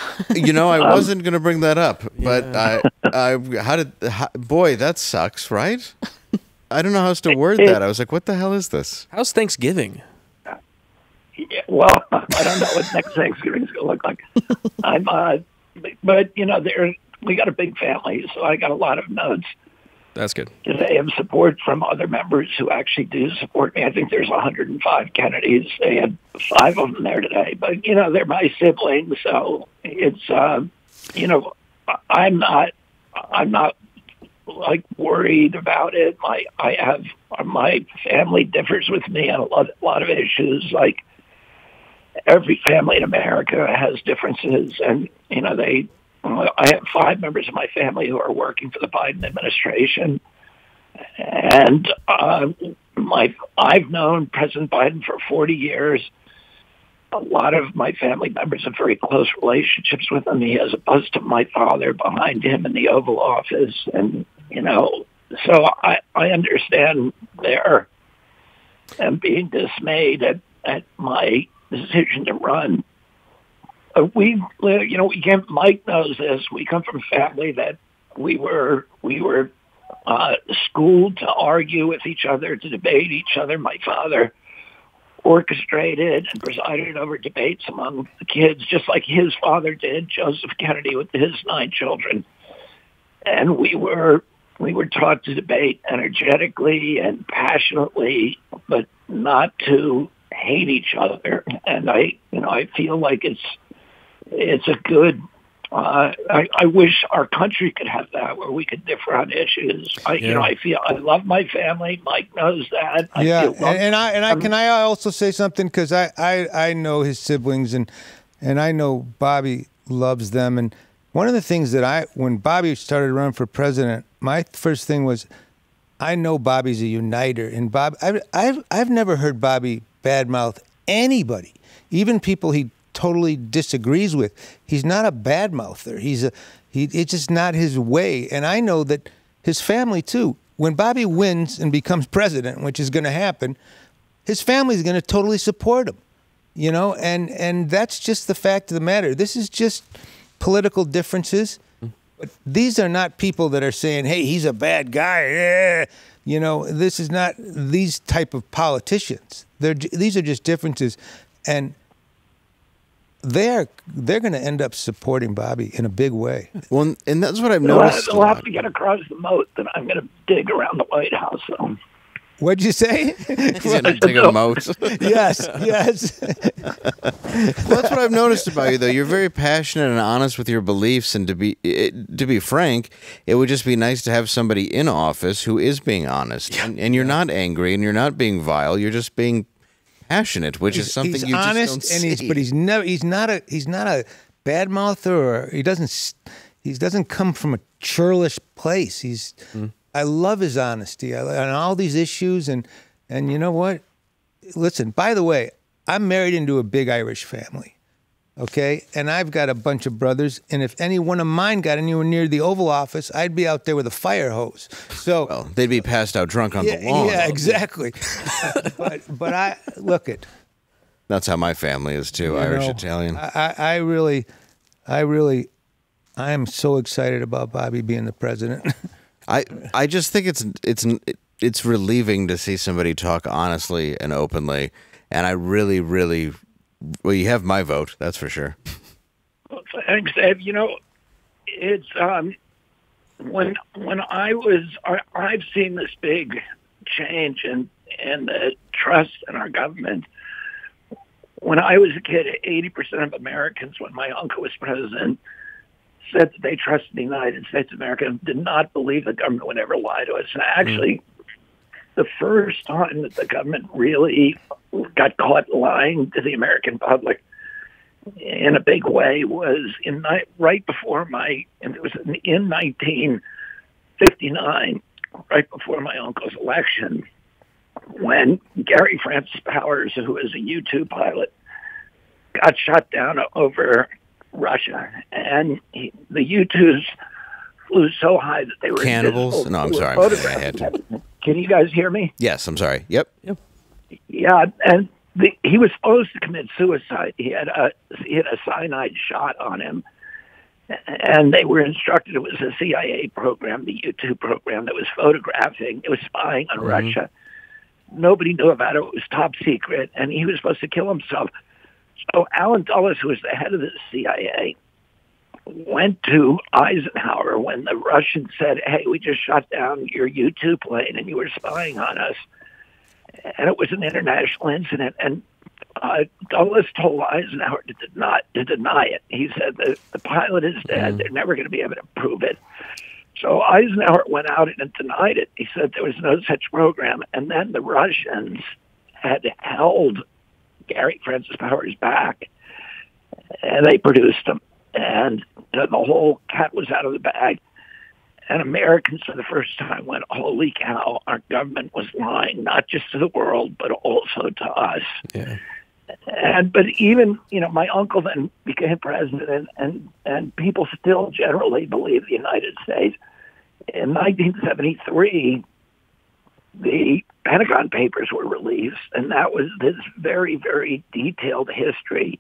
wasn't going to bring that up, but boy, that sucks, right? I don't know how else to word that. I was like, what the hell is this? How's Thanksgiving? Yeah, well, I don't know what next Thanksgiving's going to look like. But we got a big family, so I got a lot of notes. That's good. They have support from other members who actually do support me. I think there's 105 Kennedys. They had 5 of them there today. But, they're my siblings, so it's, I'm not like worried about it. My family differs with me on a lot of issues. Like every family in America has differences, and, I have 5 members of my family who are working for the Biden administration, and I've known President Biden for 40 years. A lot of my family members have very close relationships with him. He has a bust of my father behind him in the Oval Office, and so I understand there and being dismayed at my decision to run. Mike knows this. We come from a family that we were schooled to argue with each other, to debate each other. My father orchestrated and presided over debates among the kids, just like his father did, Joseph Kennedy, with his 9 children. And we were taught to debate energetically and passionately, but not to hate each other. And I feel like it's a good. I wish our country could have that, where we could differ on issues. I feel I love my family. Mike knows that. Can I also say something, because I know his siblings, and I know Bobby loves them. And one of the things that when Bobby started running for president, my first thing was, I know Bobby's a uniter, and I've never heard Bobby badmouth anybody, even people he totally disagrees with. He's not a badmouther. It's just not his way. And I know that his family too. When Bobby wins and becomes president, which is going to happen, his family's going to totally support him. And that's just the fact of the matter. This is just political differences. But these are not people that are saying, "Hey, he's a bad guy." This is not these type of politicians. These are just differences, and they're going to end up supporting Bobby in a big way. Well, and that's what I've noticed. They'll have to get across the moat that I'm going to dig around the White House. So. What'd you say? He's going to dig a moat. Yes. Well, that's what I've noticed about you, though. You're very passionate and honest with your beliefs, and to be frank, it would just be nice to have somebody in office who is being honest, and you're not angry, and you're not being vile. You're just being passionate, which is something you honest, just don't see. But he's not a bad mouther, or he doesn't come from a churlish place. I love his honesty on all these issues, and you know what? Listen, by the way, I'm married into a big Irish family, okay? And I've got a bunch of brothers, and if any one of mine got anywhere near the Oval Office, I'd be out there with a fire hose. So well, they'd be passed out drunk on the lawn. Yeah, exactly. but I look at. That's how my family is too, Irish Italian. I am so excited about Bobby being the president. I just think it's relieving to see somebody talk honestly and openly, and I really, really, well, you have my vote, that's for sure. Well, thanks, Dave. It's when I've seen this big change in the trust in our government. when I was a kid, 80% of Americans, when my uncle was president, said that they trusted the United States of America and did not believe the government would ever lie to us. And actually, the first time that the government really got caught lying to the American public in a big way was right before it was in 1959, right before my uncle's election, when Gary Francis Powers, who was a U-2 pilot, got shot down over Russia, and the U-2s flew so high that they were cannibals. invisible. No, I'm sorry. I had to. Can you guys hear me? Yes, I'm sorry. Yep. Yeah, and he was supposed to commit suicide. He had a cyanide shot on him, and they were instructed it was a CIA program, the U-2 program, that was photographing. It was spying on Russia. Nobody knew about it. It was top secret, and he was supposed to kill himself. So Alan Dulles, who was the head of the CIA, went to Eisenhower when the Russians said, hey, we just shot down your U-2 plane and you were spying on us. And it was an international incident. And Dulles told Eisenhower to deny it. He said that the pilot is dead. They're never going to be able to prove it. So Eisenhower went out and denied it. He said there was no such program. And then the Russians had held Gary Francis Powers back, and they produced him. And the whole cat was out of the bag. And Americans for the first time went, holy cow, our government was lying, not just to the world, but also to us. Yeah. But even, my uncle then became president, and people still generally believe the United States. In 1973, the Pentagon Papers were released, and that was this very, very detailed history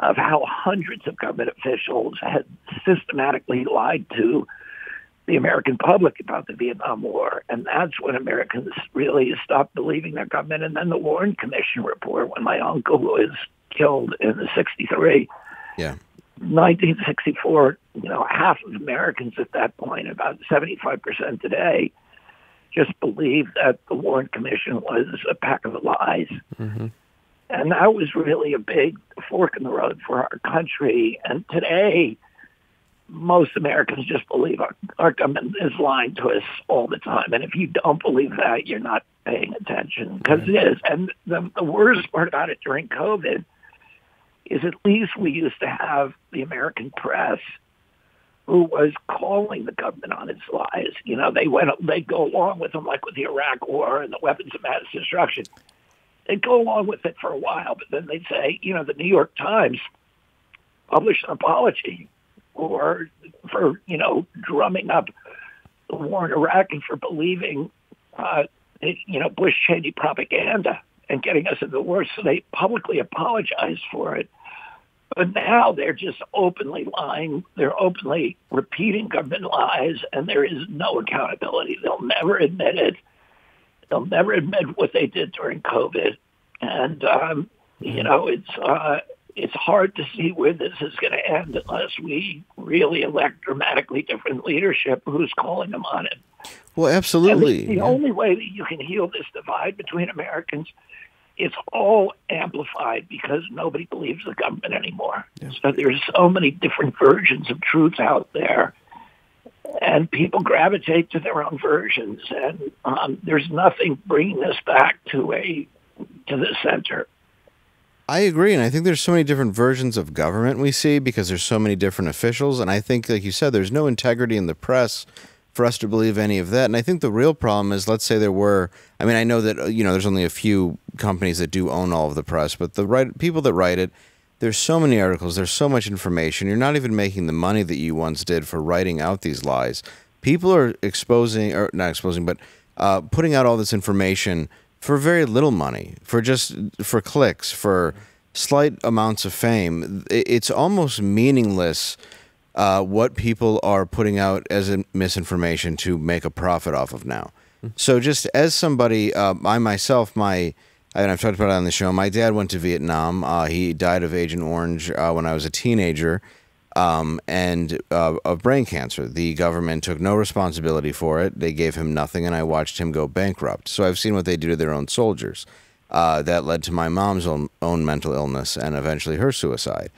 of how hundreds of government officials had systematically lied to the American public about the Vietnam War. And that's when Americans really stopped believing their government. And then the Warren Commission report, when my uncle was killed in the 63, 1964, half of Americans at that point, about 75% today, just believed that the Warren Commission was a pack of lies. And that was really a big fork in the road for our country. And today, most Americans just believe our government is lying to us all the time. And if you don't believe that, you're not paying attention, because it is. And the worst part about it during COVID is at least we used to have the American press who was calling the government on its lies. They'd go along with them, like with the Iraq War and the weapons of mass destruction. They'd go along with it for a while, but then they'd say, the New York Times published an apology for drumming up the war in Iraq and for believing, Bush Cheney propaganda and getting us into the war. So they publicly apologized for it. But now they're just openly lying. They're openly repeating government lies, and there is no accountability. They'll never admit it. They'll never admit what they did during COVID. And, it's hard to see where this is going to end unless we really elect dramatically different leadership who's calling them on it. Well, absolutely. The only way that you can heal this divide between Americans, it's all amplified because nobody believes the government anymore. Yeah. So there's so many different versions of truth out there, and people gravitate to their own versions. And there's nothing bringing us back to the center. I agree, and I think there's so many different versions of government we see because there's so many different officials, and I think, like you said, there's no integrity in the press for us to believe any of that. And I think the real problem is, let's say there were, I know that, there's only a few companies that do own all of the press, but the people that write it, there's so many articles, there's so much information, you're not even making the money that you once did for writing out these lies. People are putting out all this information for very little money, for clicks, for slight amounts of fame. It's almost meaningless what people are putting out as misinformation to make a profit off of now. So just as somebody, I myself, and I've talked about it on the show, my dad went to Vietnam. He died of Agent Orange when I was a teenager, and of brain cancer. The government took no responsibility for it. They gave him nothing, and I watched him go bankrupt. So I've seen what they do to their own soldiers. that led to my mom's own mental illness and eventually her suicide.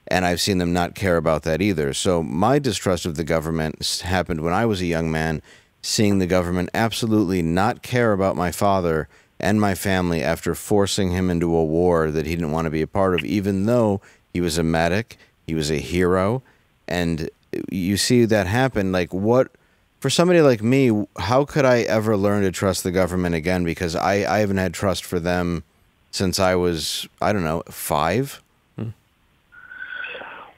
And I've seen them not care about that either. So my distrust of the government happened when I was a young man, seeing the government absolutely not care about my father and my family after forcing him into a war that he didn't want to be a part of, even though he was a medic, he was a hero. And you see that happen. Like, what, for somebody like me, how could I ever learn to trust the government again? Because I haven't had trust for them since I was, I don't know, 5.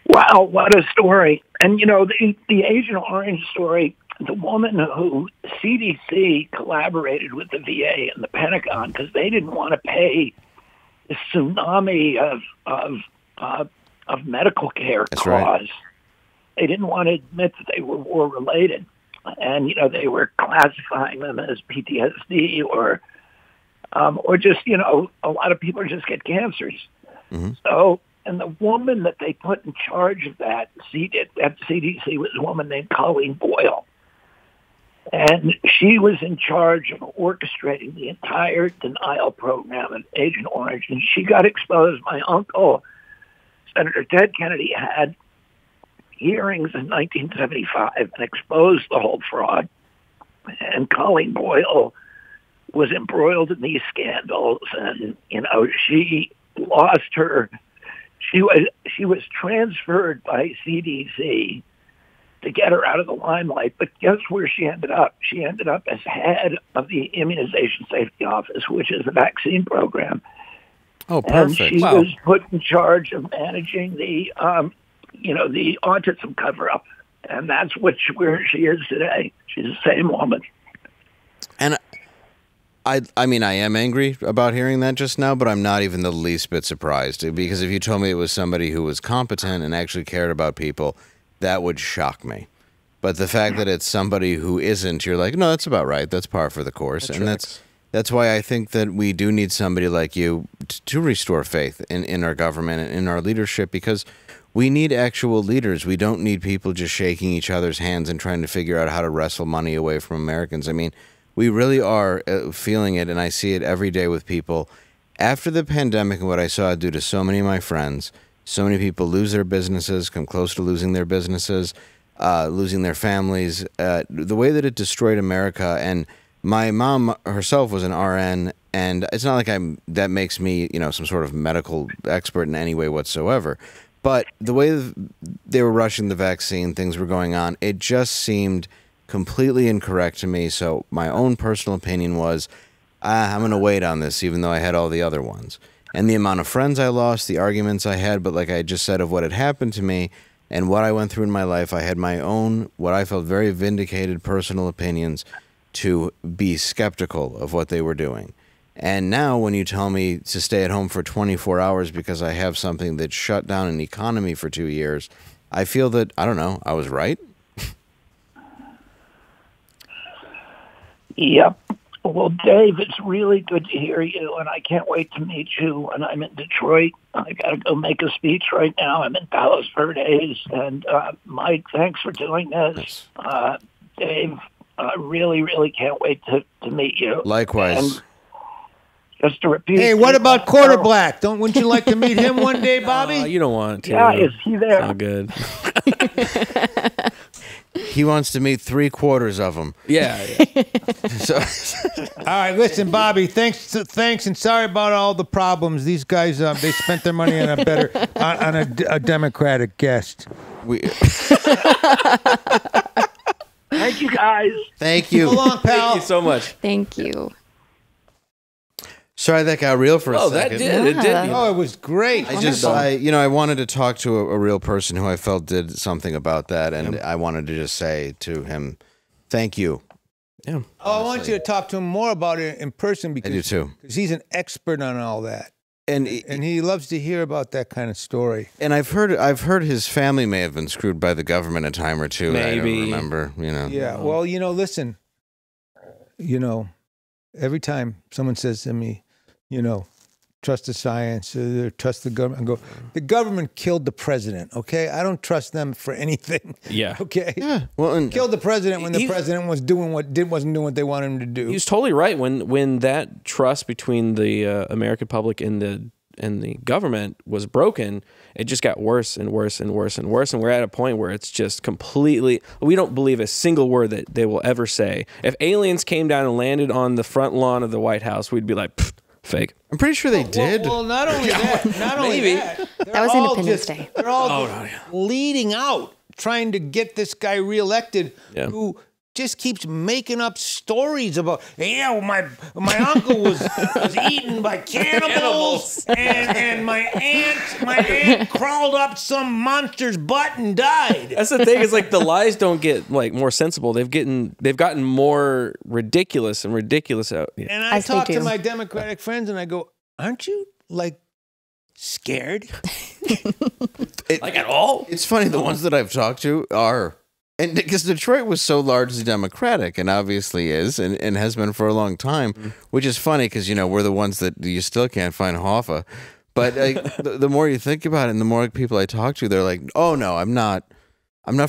Wow, what a story. And, the Agent Orange story, the woman who CDC collaborated with the VA and the Pentagon because they didn't want to pay the tsunami of medical care That's costs. right. They didn't want to admit that they were war-related. And, they were classifying them as PTSD or just, a lot of people just get cancers. Mm-hmm. So, and the woman that they put in charge of that CDC was a woman named Colleen Boyle. And she was in charge of orchestrating the entire denial program at Agent Orange. And she got exposed. My uncle, Senator Ted Kennedy, had hearings in 1975 and exposed the whole fraud. And Colleen Boyle was embroiled in these scandals. And, she lost her... She was transferred by CDC to get her out of the limelight, but guess where she ended up? She ended up as head of the Immunization Safety Office, which is the vaccine program. Oh, perfect. And she was put in charge of managing the, the autism cover-up, and that's where she is today. She's the same woman. And I mean, I am angry about hearing that just now, but I'm not even the least bit surprised, because if you told me it was somebody who was competent and actually cared about people, that would shock me. But the fact that it's somebody who isn't, you're like, no, that's about right. That's par for the course. And that's why I think that we do need somebody like you to restore faith in our government and in our leadership, because we need actual leaders. We don't need people just shaking each other's hands and trying to figure out how to wrestle money away from Americans. I mean, we really are feeling it, and I see it every day with people. After the pandemic and what I saw do to so many of my friends, so many people lose their businesses, come close to losing their businesses, losing their families, the way that it destroyed America. And my mom herself was an RN, and it's not like that makes me, some sort of medical expert in any way whatsoever. But the way they were rushing the vaccine, things were going on, it just seemed completely incorrect to me. So my own personal opinion was, I'm going to wait on this, even though I had all the other ones. And the amount of friends I lost, the arguments I had, but like I just said, of what had happened to me and what I went through in my life, I had my own, what I felt very vindicated personal opinions to be skeptical of what they were doing. And now when you tell me to stay at home for 24 hours because I have something that shut down an economy for 2 years, I feel that, I don't know, I was right. Yep. Well, Dave, it's really good to hear you, and I can't wait to meet you when I'm in Detroit. I got to go make a speech right now. I'm in Palos Verdes, and Mike, thanks for doing this. Dave, I really, really can't wait to meet you. Likewise. And just to repeat. Hey, what about Quarter Black? Wouldn't you like to meet him one day, Bobby? You don't want to. Yeah, is he there? Oh, good. He wants to meet 3/4 of them. Yeah. So, all right, listen, Bobby. Thanks, and sorry about all the problems. These guys, they spent their money on a Democratic guest. Thank you, guys. Thank you. So long, pal. Thank you so much. Thank you. Sorry, that got real for a Oh, that second. did. It did. Oh, it was great. I wanted to talk to a real person who I felt did something about that, and I wanted to just say to him, thank you. Yeah. Oh, I want you to talk to him more about it in person, because I do too. Because he's an expert on all that, and he loves to hear about that kind of story. And I've heard his family may have been screwed by the government a time or two. Maybe. I don't remember. Yeah. Well, listen. Every time someone says to me, trust the science, trust the government. I go, the government killed the president, okay? I don't trust them for anything. Yeah. Okay? Yeah. Well, and Killed the president when the president wasn't doing what they wanted him to do. He was totally right when that trust between the American public and the government was broken. It just got worse and worse and worse and worse, and we're at a point where it's just completely. We don't believe a single word that they will ever say. If aliens came down and landed on the front lawn of the White House, we'd be like, fake. I'm pretty sure they did. Well, not only that, not only that. That was Independence Day. They're all leading out, trying to get this guy reelected, who just keeps making up stories about, my uncle was eaten by cannibals, and my aunt crawled up some monster's butt and died. That's the thing. Is like the lies don't get like more sensible. They've gotten more ridiculous and ridiculous out. Yeah. And I talk to my Democratic friends, and I go, "Aren't you like scared?" Like at all? It's funny. The ones that I've talked to are. And because Detroit was so largely Democratic, and obviously is, and has been for a long time, which is funny because, we're the ones that you still can't find Hoffa. But the more you think about it, and the more people I talk to, they're like, oh, no, I'm not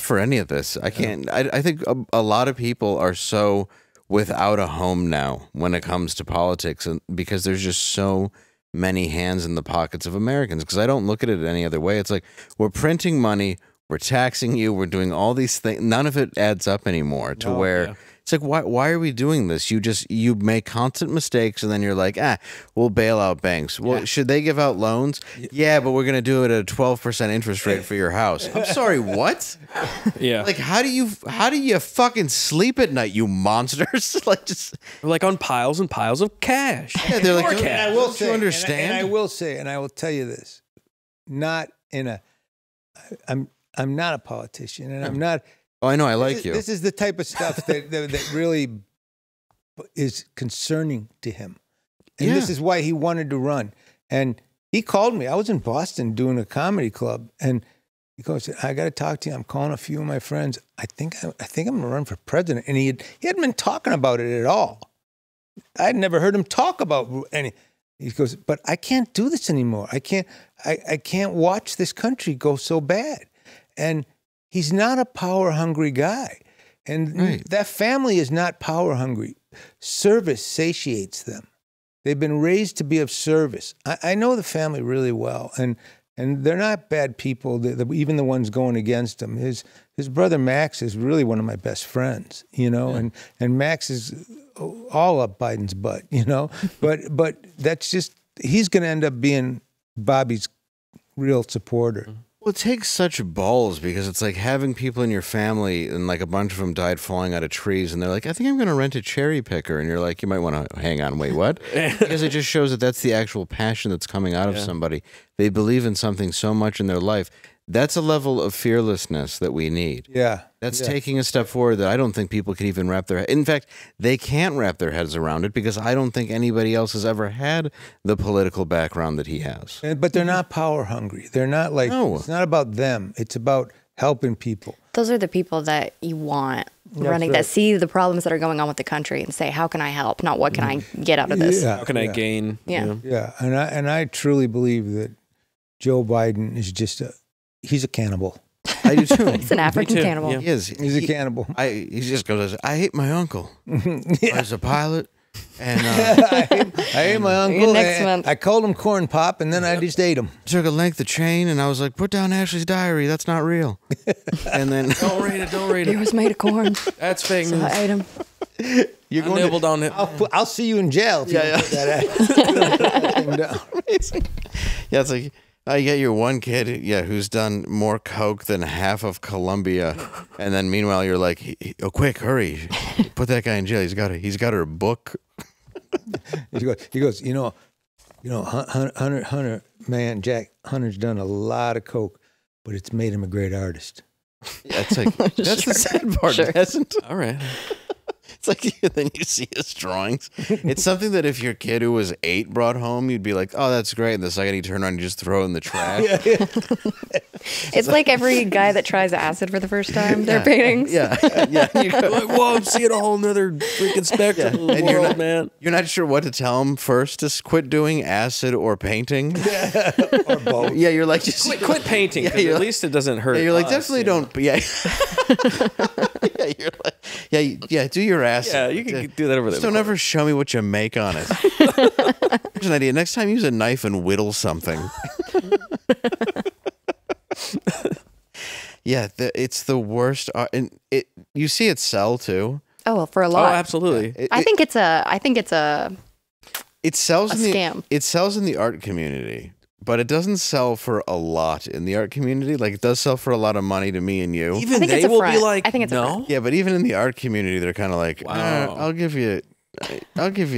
for any of this. I can't. I think a lot of people are so without a home now when it comes to politics, and because there's just so many hands in the pockets of Americans. Because I don't look at it any other way. It's like we're printing money. We're taxing you. We're doing all these things. None of it adds up anymore to where it's like, why are we doing this? You make constant mistakes, and then you're like, we'll bail out banks. Well, should they give out loans? Yeah, but we're going to do it at a 12% interest rate for your house. I'm sorry, what? Yeah. Like, how do you fucking sleep at night, you monsters? Like on piles and piles of cash. Yeah, they're like, I will say, understand? and I will say, and I will tell you this, I'm not a politician, and I'm not. Oh, I know. I like you. This is the type of stuff that really is concerning to him. And this is why he wanted to run. And he called me. I was in Boston doing a comedy club, and he goes, "I got to talk to you. I'm calling a few of my friends. I think I'm going to run for president." And he hadn't been talking about it at all. I'd never heard him talk about any. He goes, "But I can't do this anymore. I can't watch this country go so bad." And he's not a power-hungry guy. And that family is not power-hungry. Service satiates them. They've been raised to be of service. I know the family really well, and they're not bad people, even the ones going against him. His brother Max is really one of my best friends, and Max is all up Biden's butt, But that's just, he's going to end up being Bobby's real supporter. Well, it takes such balls because it's like having people in your family and like a bunch of them died falling out of trees, and they're like, I think I'm going to rent a cherry picker. And you're like, you might want to hang on, wait, what? Because it just shows that that's the actual passion that's coming out of somebody. They believe in something so much in their life. That's a level of fearlessness that we need. Yeah. That's taking a step forward that I don't think people can even wrap their head. In fact, they can't wrap their heads around it because I don't think anybody else has ever had the political background that he has. But they're not power hungry. They're not like, it's not about them. It's about helping people. Those are the people that you want running, that see the problems that are going on with the country and say, how can I help? Not what can I get out of this? How can I gain? Yeah. Yeah. And I truly believe that Joe Biden is just he's a cannibal. I do too. He's an African cannibal. Yeah. He is. He's a cannibal. He just goes, I hate my uncle. I was a pilot. And I hate my uncle. Next month. I called him Corn Pop, and then I just ate him. Took a length of chain, and I was like, put down Ashley's diary. That's not real. And then Don't read it. It was made of corn. That's fake news. So I ate him. You're I nibbled on it. I'll see you in jail if you don't put that thing down. Yeah, it's like, I get your one kid, who's done more coke than half of Colombia, and then meanwhile you're like, "Oh, quick, hurry, put that guy in jail. He's got her book." He goes, Hunter, man, Jack Hunter's done a lot of coke, but it's made him a great artist. Yeah, it's like that's the sad part, hasn't it? All right. It's like then you see his drawings. It's something that if your kid who was 8 brought home, you'd be like, "Oh, that's great." And the second you turn around, you just throw it in the trash. It's like every guy that tries acid for the first time, their paintings. Yeah. You go, Like, whoa, I'm seeing a whole nother freaking spectrum of the and world, man. you're not sure what to tell him first to quit doing acid or painting. Or both. Yeah, you're like just Quit painting. 'Cause you're at like- least it doesn't hurt. Yeah, you're like us, definitely you know? don't. Yeah, you're like yeah. Do your acid. Yeah, you can do that over there. Just don't ever show me what you make on it. Here's an idea. Next time, use a knife and whittle something. Yeah, it's the worst. And you see it sell too. Oh, well, for a Oh, lot. absolutely. I think it's a It sells a in the scam. It sells in the art community, but it doesn't sell for a lot in the art community. Like it does sell for a lot of money to me and you. Even I think they it's a will be front. like, I think it's a no. front. Yeah, but even in the art community, they're kind of like, Wow. I'll give you,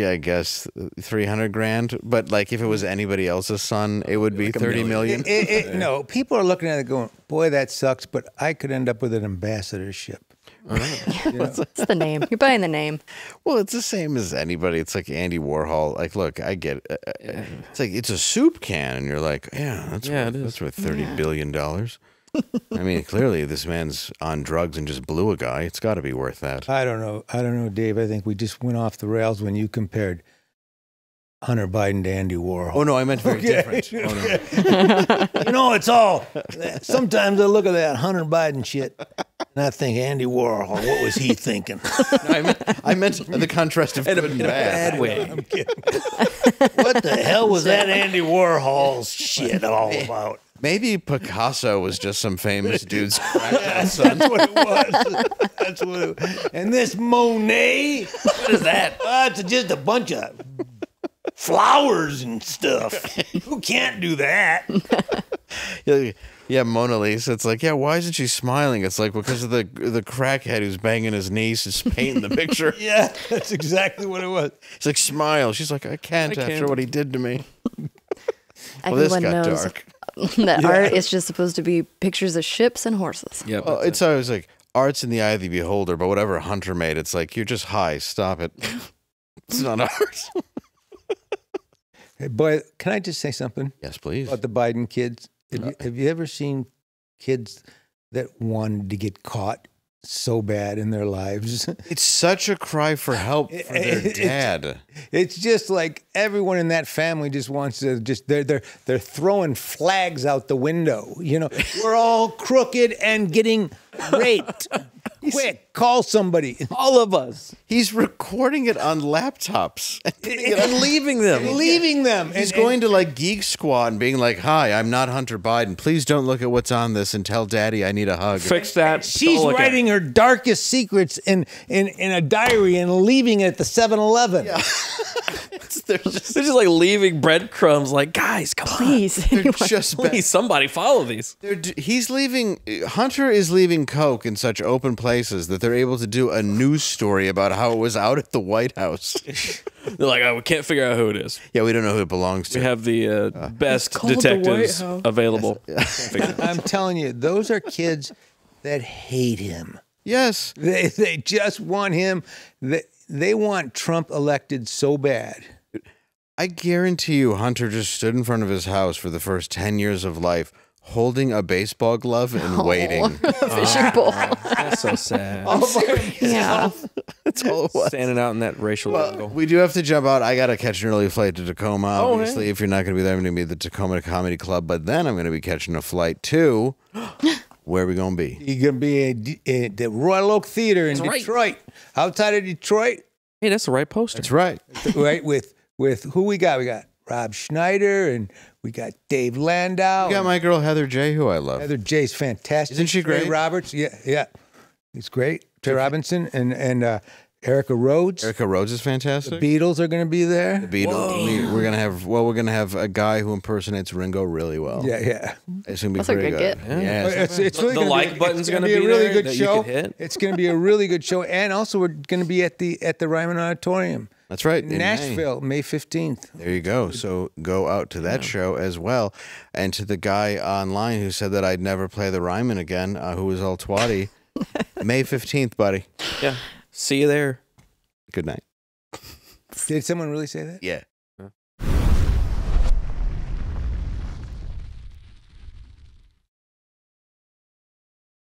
I guess, 300 grand. But like, if it was anybody else's son, it would be 30 million. No, people are looking at it going, boy, that sucks, but I could end up with an ambassadorship. It's the name. You're buying the name. Well, it's the same as anybody. It's like Andy Warhol. Like, look, I get it. It's like it's a soup can, and you're like, it that's worth $30 billion. I mean, clearly this man's on drugs and just blew a guy. It's got to be worth that. I don't know, Dave. I think we just went off the rails when you compared Hunter Biden to Andy Warhol. Oh no, I meant very different. Oh, no. You know, it's all. Sometimes I look at that Hunter Biden shit, and I think Andy Warhol. What was he thinking? No, I meant the contrast of good and bad. Bad way. I'm kidding. What the hell was that Andy Warhol's shit all about? Maybe Picasso was just some famous dude's crackhead son. That's what it was. That's what it was. And this Monet, what is that? It's just a bunch of flowers and stuff. Who can't do that? Yeah, Mona Lisa. It's like, yeah, why isn't she smiling? It's like because of the crackhead who's banging his niece is painting the picture. Yeah, that's exactly what it was. It's like, smile. She's like, I can't after what he did to me. Well, this Everyone got knows dark. that art is just supposed to be pictures of ships and horses. Yep. Oh, it's always like art's in the eye of the beholder, but whatever Hunter made, it's like you're just high. Stop it. It's not art. Hey, boy, can I just say something Yes, please. about the Biden kids? Have you ever seen kids that wanted to get caught so bad in their lives? It's such a cry for help for their dad. It's just like everyone in that family just wants to they're throwing flags out the window. You know, we're all crooked and getting raped. Quick, call somebody. all of us. He's recording it on laptops And leaving them. Leaving them. He's going to like Geek Squad and being like, "Hi, I'm not Hunter Biden. Please don't look at what's on this and tell Daddy I need a hug." Fix that. She's Don't look at it. writing her darkest secrets in a diary and leaving it at the 7-Eleven. Yeah. They're just They're just like leaving breadcrumbs. Like, guys, come Please. they're just Please, somebody follow these. he's leaving. Hunter is leaving coke in such open places that they're able to do a news story about how it was out at the White House. They're like, oh, we can't figure out who it is. Yeah, we don't know who it belongs to. We have the best called the detectives White House. available. I'm telling you, those are kids that hate him. Yes. They just want him. They want Trump elected so bad. I guarantee you Hunter just stood in front of his house for the first 10 years of life holding a baseball glove and waiting. Fishing pole. That's so sad. Yeah. That's all it was. Standing out in that racial angle. We do have to jump out. I got to catch an early flight to Tacoma. Oh, Obviously, if you're not going to be there, I'm going to be at the Tacoma Comedy Club. But then I'm going to be catching a flight to where are we going to be? You're going to be at the Royal Oak Theater in That's right. Detroit. Outside of Detroit, Hey, that's the right poster. That's right. right, with who we got? We got Rob Schneider and we got Dave Landau. You got my girl Heather J, who I love. Heather J's fantastic. Isn't she Trey great? Roberts, yeah. He's great. Trey Robinson and Erica Rhodes. Erica Rhodes is The fantastic. Beatles are going to be there. Beatles. We're gonna have a guy who impersonates Ringo really well. Yeah. It's gonna be That's a pretty good good. get. Yeah. It's really The gonna like be, button's it's gonna be a be really there good that you show. can hit. It's going to be a really good show, and also we're going to be at the Ryman Auditorium, That's right. in in May. Nashville, May 15th. There you go. So go out to that show as well. And to the guy online who said that I'd never play the Ryman again, who was all twatty. May 15th, buddy. Yeah. See you there. Good night. Did someone really say that? Yeah.